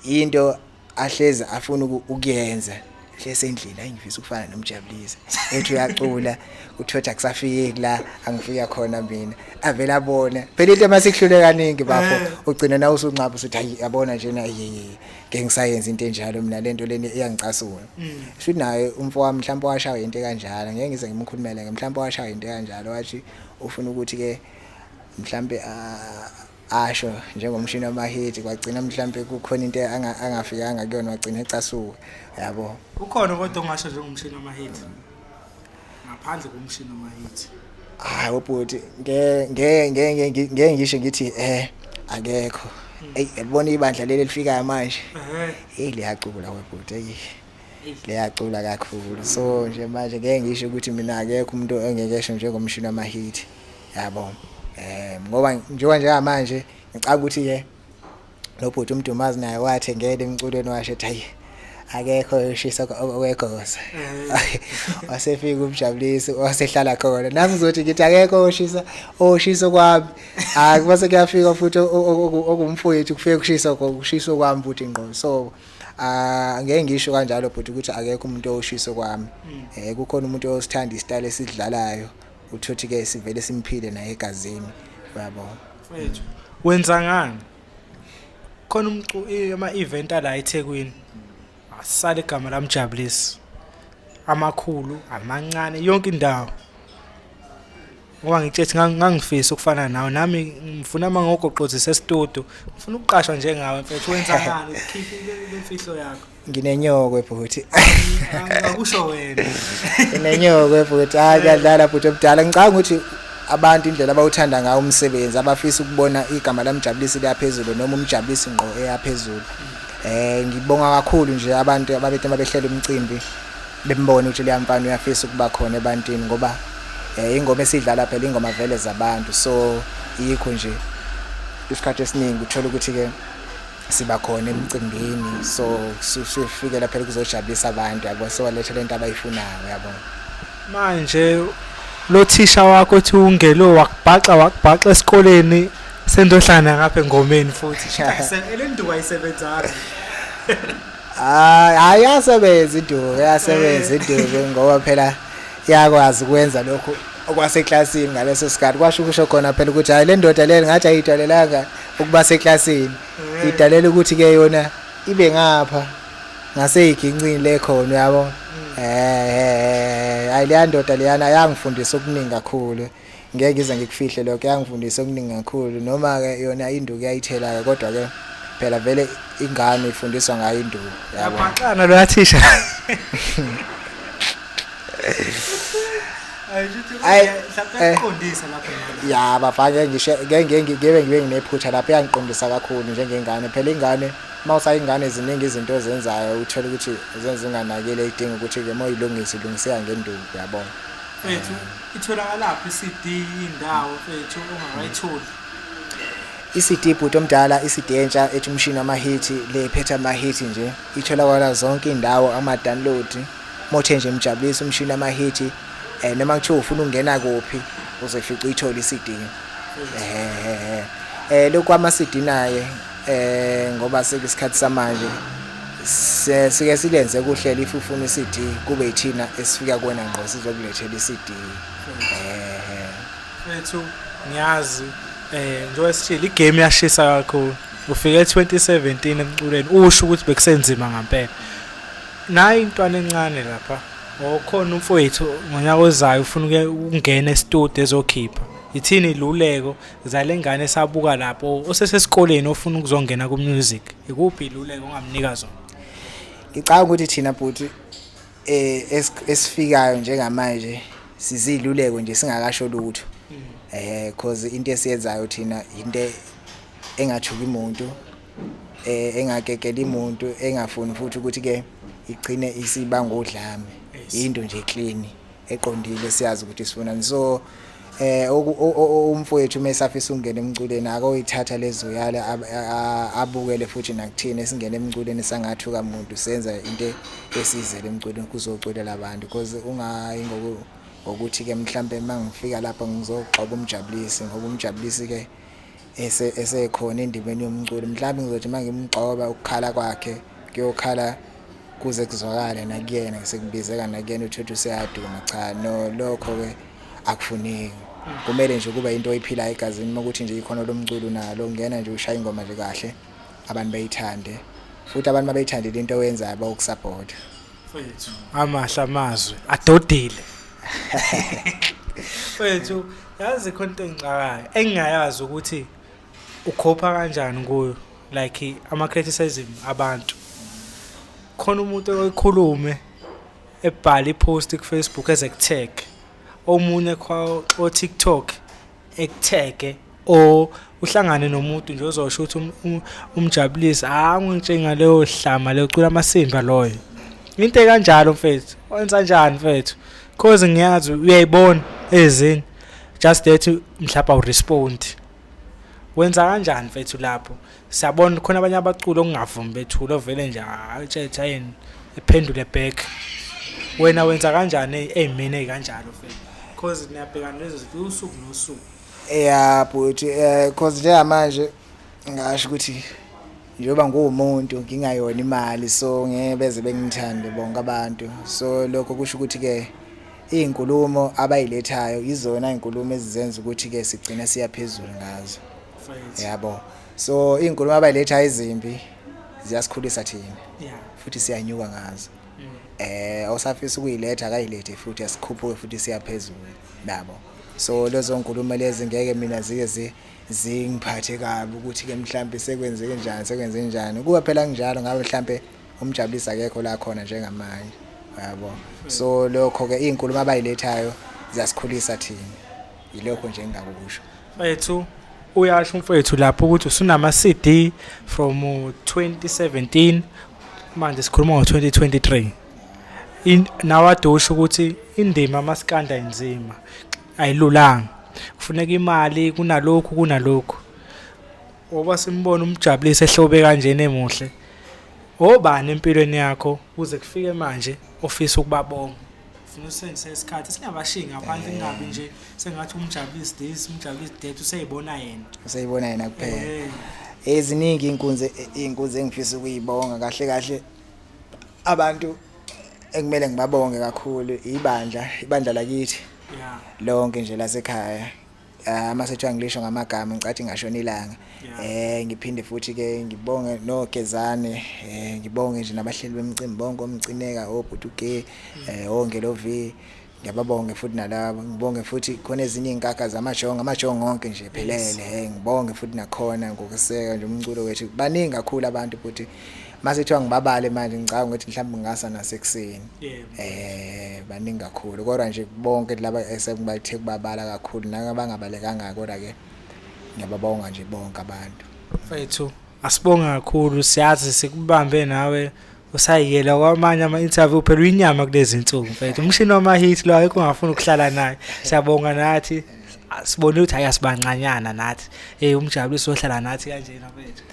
into ahleza afuna ukuyenza hlesendlini ayingifisa ukufana nomjabulisi ethi uyacula uthothi akusafiki la angifika khona mina avela bona phela into masikuhlule kaningi bafo ugcina na usunqaba usuthi hayi yabona nje na ngeke ngisayenza into enjalo mina lento leni iyangicasula shuthi naye umfowami mhlawumbe washaya into kanjalo ngeke ngize ngimkhulumele mhlawumbe washaya into kanjalo wathi ufuna ukuthi ke mhlawumbe asho njengomshini wamahit kwagcina mhlambe kukhona into angafikanga kuyona wagcina ecasuka yabo ukhona kodwa ongasho njengomshini wamahit ngaphandle komshini wamahit hayi ubhuti ngeke ngisho ngithi akekho yabona ibandla leli lifika manje liyacula webhuti liyacula kakhulu so nje manje ngeke ngisho ukuthi mina akekho umuntu engekesho njengomshini wamahit yabo ngoba njengoba manje ngicabanga ukuthi ke lo bhuti Umdumazi naye wathi ngeke emculweni washo ethi hayi akekho ushisa okwegosa wasefika umjabulisi wasehlala khona nami ngizothi ngithi akekho oshisa kwami akubase kuyafika futhi okumfowethu kufike kushiso kwami futhi ngqo so ngeke ngisho kanjalo but ukuthi akekho umuntu oshiso kwami kukhona umuntu osithanda isityle esidlalayo uthothi ke sivele simphile naye egazini yabo mfethu wenza ngani khona ama-event ala eThekwini asale igama lamjabulisi amakhulu amancane yonke indawo ngoba ngitshethi ngangifisa ukufana nawe nami ngifuna mangogoqozisa estudio ngifuna ukuqashwa njengawe mfethu wenza ngani ukhiphe lemfihlo yakho nginenyoko ebhuti akusho wena nginenyoko ebhuti akadlala futhi obudala ngicanga ukuthi abantu indlela abawuthanda ngawo umsebenzi abafisa ukubona igama lamjabulisi liyaphezulu noma umjabulisi ngqo eyaphezulu ngibonga kakhulu nje abantu ababethe mabehlela umcimbi bembona ukuthi liyamfana uyafisa ukuba khona ebantwini ngoba ingoma esidlala phela ingoma vele zabantu so yikho nje isikhathi esiningi uthola ukuthi ke siba khona emcimbini so sifikela phela kuzojabulisa abantu yabo so waletha lento abayifunayo yabo manje lo thisha wakho uthi ungelo wakubhaxa esikoleni sendohlana ngapha engomeni futhi le nduku ayisebenza ayasebenza induku ngoba phela yakwazi ukwenza lokho okwaseklasini ngaleso sikhathi kwasho ukusho khona phela ukuthi hayi le ndoda le ngathi ayidalelanga ukuba seklasini idalela ukuthi ke yona ibe ngapha ngaseyigincini le khona yabo hayi le ndoda leyana yangifundisa okuningi kakhulu ngeke ngize ngikufihle lokho yangifundisa okuningi kakhulu noma ke yona induku yayithela kodwa ke phela vele ingane ifundiswa ngayo induku yabo yabaqana lo yathisha ayaqondisa lapha ya bafake ngisho ngeke ngibe nginephutha lapha yangiqondisa kakhulu njengengane phela ingane mawusayingane eziningi izinto zenzayo uthola ukuthi zenza unganakile idinga ukuthi ke moyilungisela ngenduku yabona mfethu itholakala lapha iCD indawo mfethu ongakayitholi iCD bhuti omdala iCD entsha ethi Umshini amahiti le phetha amahiti nje itholakala zonke indawo ama-download mothe nje mjabulisi Umshini amahiti noma kuthiwa ufuna ukungena kuphi uzofica uyithola iCD lokho ama-CD naye ngoba sekusikhathi samanje sike silenze kuhlela if ufuna iCD kube yithina esifika kuwena ngqo sizokulethela iCD mfethu ngiyazi njengoba sithile igame yashisa kakhulu ufike 2017 emculweni usho ukuthi bekusenzima ngempela nayi intwana encane lapha okhona umfowethu ngonyaka ozayo ufuna ukungena estudio ezokhipha ithini iluleko zalengane esabuka lapho osesesikoleni ofuna ukuzongena ku music ikuphi iluleko ongamnika zona ngicanga ukuthi thina bhuti esifikayo njengamanje siziluleko nje singakasho lutho because into esiyenzayo thina into engathuki umuntu engakekela umuntu engafuni futhi ukuthi ke igcine isibanga udlame into nje clean eqondile siyazi ukuthi sifuna so umfowethu mesafisa ungena emculeni akoyithatha lezo yala abukele futhi nakuthina esingena emculeni sangathuka umuntu senza into esizele emculeni kuzoculela abantu because ungayi ngokuthi ke mhlambe mangifika lapha ngizogxoba umjabulisi ngoba umjabulisi ke esekhona endimeni yomculo mhlambe ngizothi mangimgxoba ukukhala kwakhe kuyokhala kuze kuzwakala nakuyena sekubizeka nakuyena uthethe useyaduma cha no lokho ke akufuneki kumele nje kuba into oyiphilayo egazini makuthi nje ikhona lomculo nalo ngena nje ushaya ingoma nje kahle abantu bayithande futhi abantu mabayithandile into oyenzayo bayokusupport mfethu amahla amazwi adodile mfethu yazi khona into engicakayo engingayazi ukuthi ukhopha kanjani kuyo like ama criticism abantu khona umuntu oyikhulume ebhala ipost ku Facebook ezekutag omunye kwa TikTok ekutag o uhlangane nomuntu nje ozosho ukuthi umjabulisi ngitshenga leyo hlama leyo cula amasimba loyo into kanjalo mfethu wenza kanjani mfethu cause ngiyazi uyayibona ezini just that mhlapa urespond wenza kanjani mfethu lapho siyabona khona abanye abaculi okungavumi bethula vele nje ayithetha yini ephendule back. Wena wenza kanjani ezimeni ezikanjalo mfethu? Because niyabhekana lezo zinto usuku nosuku. Yeah but cause njengamanje ngasho ukuthi njengoba ngumuntu ngingayona imali so ngeke beze bengithande bonke abantu. So lokho kusho ukuthi ke izinkulumo abayilethayo izona izinkulumo ezizenza ukuthi ke sigcina siyaphezulu ngazo. Yabo. So izinkulumo abayiletha izimbi ziyasikhulisa thina. Yeah. Futhi siyanyuka ngazo. Awusafisa ukuyiletha akayilethe futhi asikhuphuke futhi siyaphezulu nabo. So lezo nkulumo lezi ngeke mina zike zingiphathe kabi ukuthi ke mhlambe sekwenzeke njani kuba phela kunjalo ngabe mhlambe umjabulisi akekho la khona njengamanje yabo. So lokho ke izinkulumo abayilethayo ziyasikhulisa thina yilokho nje engakusho. Mfethu uyasho mfethu lapho ukuthi usunama CD from 2017 manje sikhuluma ngo2023 nawadosha ukuthi indima masikanda inzima ayilulanga kufuneka imali kunalokhu oba simbona umjabulisi ehlobe kanjena emuhle obani empilweni yakho uze kufike manje ofisa ukubabonga ufuna usenzise isikhathi singabashinga ngaphandle kungabi nje sengathi umjabulisi this umjabulisi that useyibona yena kuphela. Eziningi inkunzi engifisa ukuyibonga kahle abantu ekumele ngibabonge kakhulu ibandla lakithi. Yeah. Lonke nje lasekhaya amasethu ngilisho ngamagama ngicathi ngashona ilanga. Ngiphinde futhi ke ngibonge noGezane ngibonge nje nabahleli bemicimbi bonke omcineka obhutuke ongelovi ngiyababonge futhi nalabo ngibonge futhi khona ezinye inkaka zamajongo onke nje phelele ngibonge futhi nakhona ngokuseka nje umculo wethu baningi kakhulu abantu futhi masethu ngibabale manje ngicabanga ukuthi mhlawumbe ngasa nasekuseni. Baningi kakhulu kodwa nje bonke laba esebathe kubabala kakhulu nabangabalekanga kodwa ke ngiyababonga nje bonke abantu. Mfethu asibonga kakhulu siyazi sikubambe nawe usayiyela kwamanye ama-interview phela uyinyama kulezi insuku mfethu umshini wama-hit lo ayikho ungafuna ukuhlala naye. Siyabonga nathi sibone ukuthi ayasibancanyana nathi umjabulisi ohlala nathi kanjena mfethu.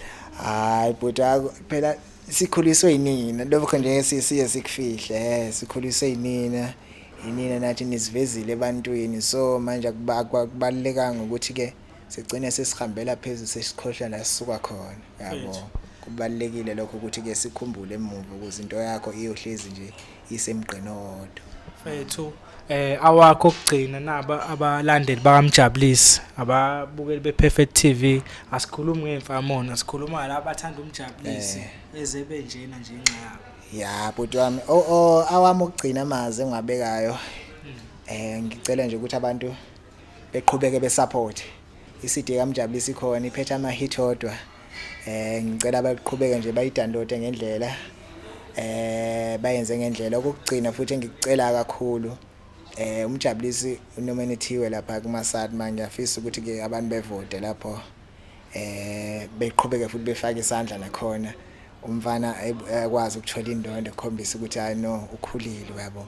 Hayi but phela sikhuliswe yinina lokho nje siye sikufihle sikhuliswe yinina nathi nisivezile ebantwini so manje kubalekanga ukuthi ke sigcine sesihambela phezulu sesikhohla la sisuka khona yabo. Kubalekile lokho ukuthi ke sikhumbule emuva ukuthi into yakho iyohlezi nje isemgqinodwa. Mfethu awakho okugcina naba abalandeli bakamjabulisi ababukeli bePerfect TV asikhulumi ngemfamona sikhuluma la abathanda umjabulisi ezebe njena nje inqaba. Yeah but wami awami okugcina amazi engabekayo ngicela nje ukuthi abantu beqhubeke besupport iCD kaMjabulisi khona iphethe ama hit odwa. Ngicela baqhubeke nje bayidownload ngendlela bayenze ngendlela okugcina futhi engicela kakhulu umjabulisi unominatiwe lapha kumasad manje ngiyafisa ukuthi ke abantu bevote lapho beqhubeke futhi befake isandla nakhona umfana ekwazi ukuthola indondo ekhombisa ukuthi hayi no ukhulile yabo.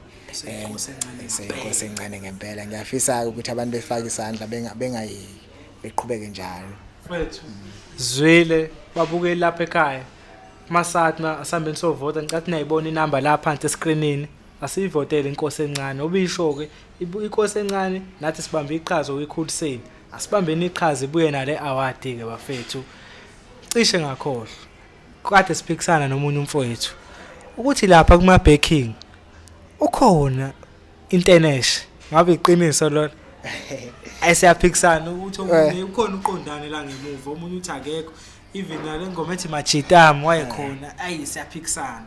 Inkosi encane ngempela ngiyafisa ukuthi abantu befake isandla bengayiki beqhubeke njalo. Mfethu zwile babukeli lapha ekhaya masatna asambeni sovota ngicathi nayibona inamba la phansi escreenini asivotele inkosi encane obisho ke inkosi encane nathi sibambe iqhaza ukukhuliseni asibambeni iqhaza ibuye nale award ke bafethu cishe ngakhohlwa kade siphikisana nomunye umfowethu ukuthi lapha kuma baking ukhona international ngabe iqiniso lo ayisiyaphikisana ukuthi omunye ukhona uqondane la ngemuva omunye uthi akekho even nale ngoma ethi machitam wayekhona ayisiyaphikisana.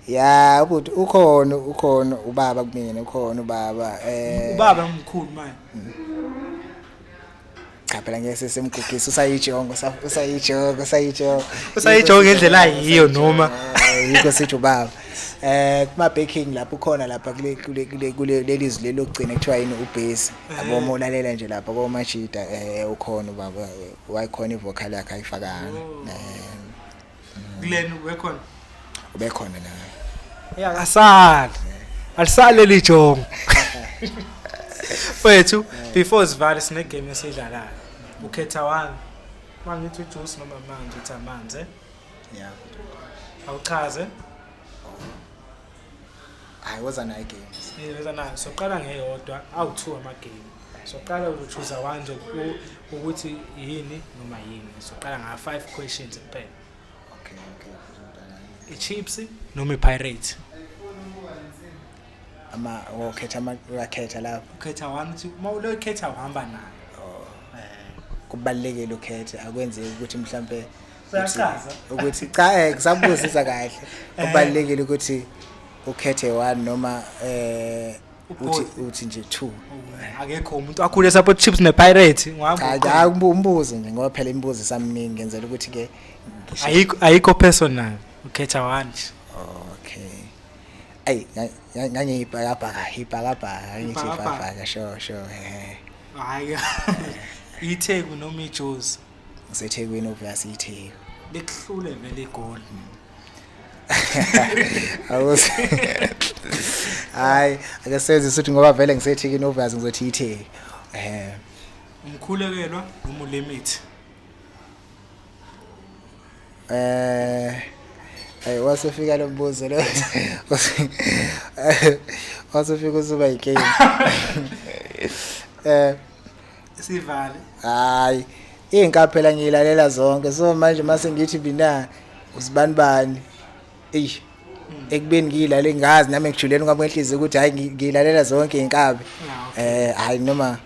Yeah ukuthi ukhona ubaba kumina ukhona ubaba ubaba omkhulu manje cha phela ngeke sesemgugisa usayijonga ngendlela ayiyo noma yiko sithi ubaba kuma baking lapho khona lapha kule lelizwi lelokugcina ekuthiwa yini ubase aboma ulalela nje lapha komashida ukhona ubaba wayikhona ivocal yakhe ayifakana Glen ubekhona na alisale lijongo mfethu before sivale sine game esidlalayo ukhetha wani mangithi ujuice noma manje uthi amanzi yeah awuchaze hayi woza nayo games Yeza nayo soqala ngeyodwa awu2 ama game. Soqala ukuchoose one nje ukuthi yini noma yini. Soqala nga 5 questions kuphela. okay I-Chiefs noma i-Pirates. wakhetha lapho Ukhetha one ukuthi uma ulokhetha uhamba nayo. kubalekile ukhethe akwenzeki ukuthi mhlambe Uyachaza ukuthi cha kusabuzisa kahle kubalekile ukuthi ukhethe one noma uthi nje 2 akekho umuntu akhule support Chiefs ne-Pirates ngihamba. cha umbuzo nje ngoba phela imbuzo samningi ngenzela ukuthi ke ayikho personal ukhetha one. okay ay ngangiyibhakabhaka ngithi ifafaka sure Hayi iTheku noma iJozi ngiseThekwini obviously iTheku bekuhlule vele igoli. awuzi hayi ake senze ukuthi ngoba vele ngiseThekwini obviously ngizothi iTheku umkhulekelwa noma ulimit. Wasefika lo mbuzo lo wasefika usuba yinkingi Sivale hayi inkaphela ngiyilalela zonke so manje mase ngithi bina usibanibani ekubeni ngiyilale ngazi nami ngijuleni kwamehliziyo ukuthi hayi ngiyilalela zonke inkabi hayi noma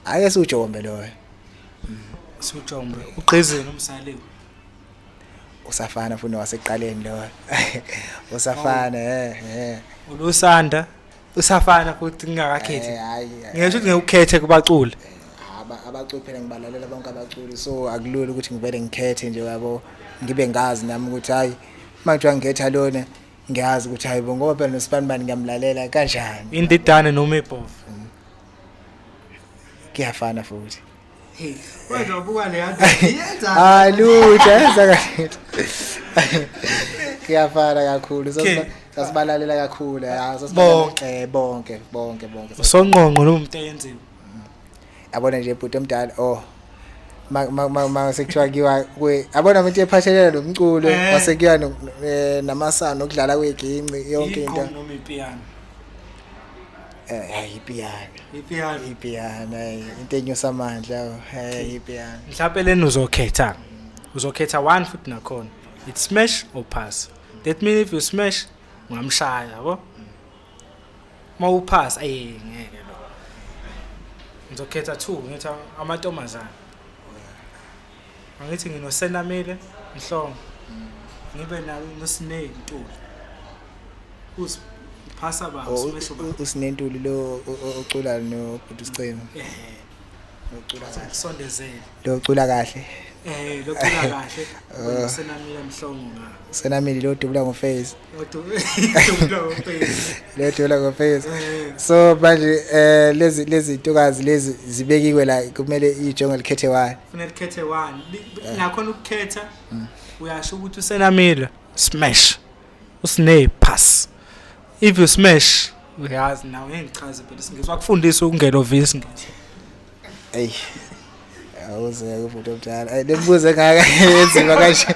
ake siujombe loyo sujombe uqhizeni umsaliwe usafana futhi wasekuqaleni lo usafana ulusanda usafana futhi ngingakakhethi hayi ngisho ukuthi ngekukhethe kubaculi abaculi phela ngibalalela bonke abaculi so akulula ukuthi ngivele ngikhethe nje yabo ngibe ngazi nami ukuthi hayi manje ngikhetha lona ngiyazi ukuthi hayi ngoba phela noSibanibani ngiyamlalela kanjani indidane noma iBhovu kuyafana futhi wena ubuka le yanto yenza lutho yenza kahle kuyafana kakhulu sasibalalela kakhulu bonke usonqonqo noma umuntu eyenziwe yabona nje ibhuti omdala ma sekuthiwa kiwa yabona umuntu ephathelene nomculo wasekuya namasana nokudlala kwegimi yonke into noma ipiano ipiano into enyusa amandla ipiano mhlawumbe leni uzokhetha one futhi nakhona it's smash or pass. That means if you smash ungamshaya yabo ma upass ngeke lo ngizokhetha 2 ngitha amantombazana angithi nginosenamile Mhlongo ngibe nawe noSiney Ntuli usiphasa ba uSinentuli lo ocula nobhuti Sicema ocula sondezele lo ocula kahle lokula kahle nosenamile Mhlongo nga senamile lo dubula ngoface lo dubula ngoface so manje lezi ntokazi lezi zibekiwe la kumele ijonge likhethe one kufanele likhethe one nakhona ukukhetha uyasho ukuthi usenamile smash uSiney pass. If you smash uyazi nawe engichaze phela singizwa kufundisa ukungelovisi ngithi awuze ukufunda omdala lembuzo engaka yenzima kanje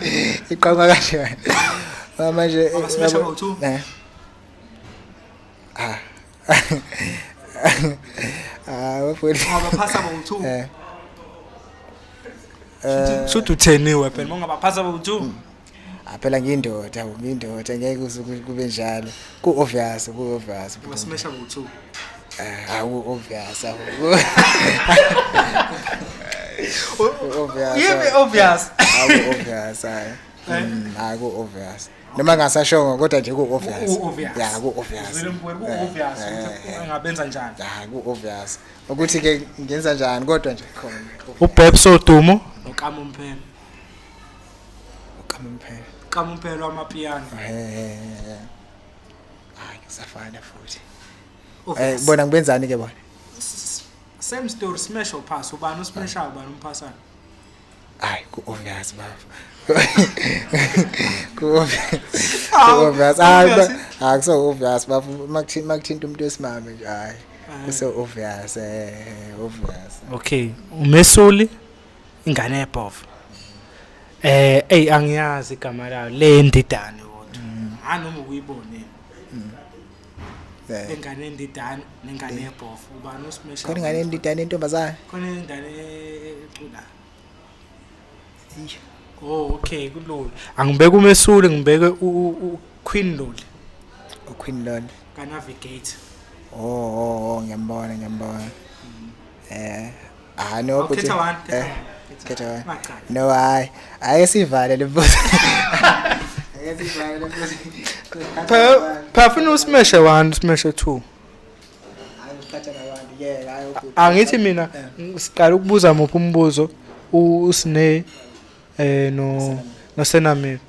iqhaqha kanje manje wafuna ngabaphasa bo2 should utheniwe phela ungabaphasa bo2 phela ngiyindoda ngeke kube njalo ku obvious umasmesha bo2 obvious obvious obvious noma ngasashongo kodwa nje ku obvious ku obvious ngabenza njani ku obvious ukuthi ke ngenza njani kodwa nje khona uBebso Dumo Kamumpelo amapiano kusafana futhi bona ngibenzani ke bona same story smash or pass ubani usmasha ubani umpasana ku obvious bafo ku obvious akuso obvious bafo makuthinta umuntu wesimame nje kuso obvious okay uMesuli ingane eBhovu angiyazi igama layo le ndidane wodwa noma ukuyibone engane endidana nengane ebhofu ubani uSmesha khona ingane endidane entombazane khona ingane ecula oh okay kulolu angibeke uMesule ngibeke uQueen Loli uQueen Loli ka navigate oh ngiyambona no but khetha one no hayi sivale lebuzo phafuna uSmesha 1 uSmesha 2 angithi mina siqala ukubuza muphi umbuzo uSne no Senamile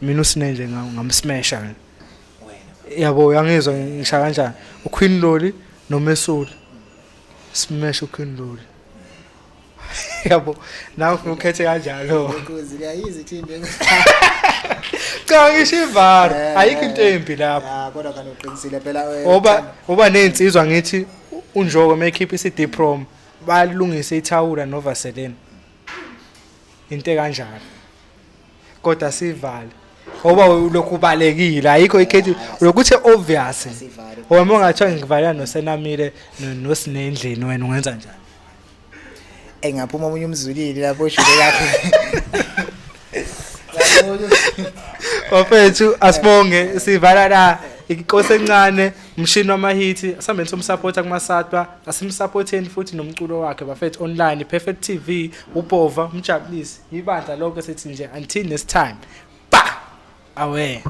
mina uSne nje ngamsmesha wena yabo uyangizwa ngisha kanjani uQueen Loli noMesule smash uQueen Loli yabo nawe ufuna ukhethe kanjalo ukuze yayizi thini cha ngishivara ayikho into embi lapha kodwa kana uqinisile phela oba nezinsizwa ngithi unjoko makekhipha iCD prom balungise ithawula novaseline into kanjalo kodwa sivale ngoba lokhu balekile ayikho ikhethi lokuthi obvious uma ungathiwa ngivala noSenamile noSinendlini wena ungenza njani engaphuma omunye umzulili lapho ojule yakhe Bafethu asibonge sivala la inkosi encane umshini wamahithi asambe somsupport kumasatwa asimsupporteni futhi nomculo wakhe bafethu online Perfect TV ubhova umjabulisi ibandla lonke sethi nje until next time ba awe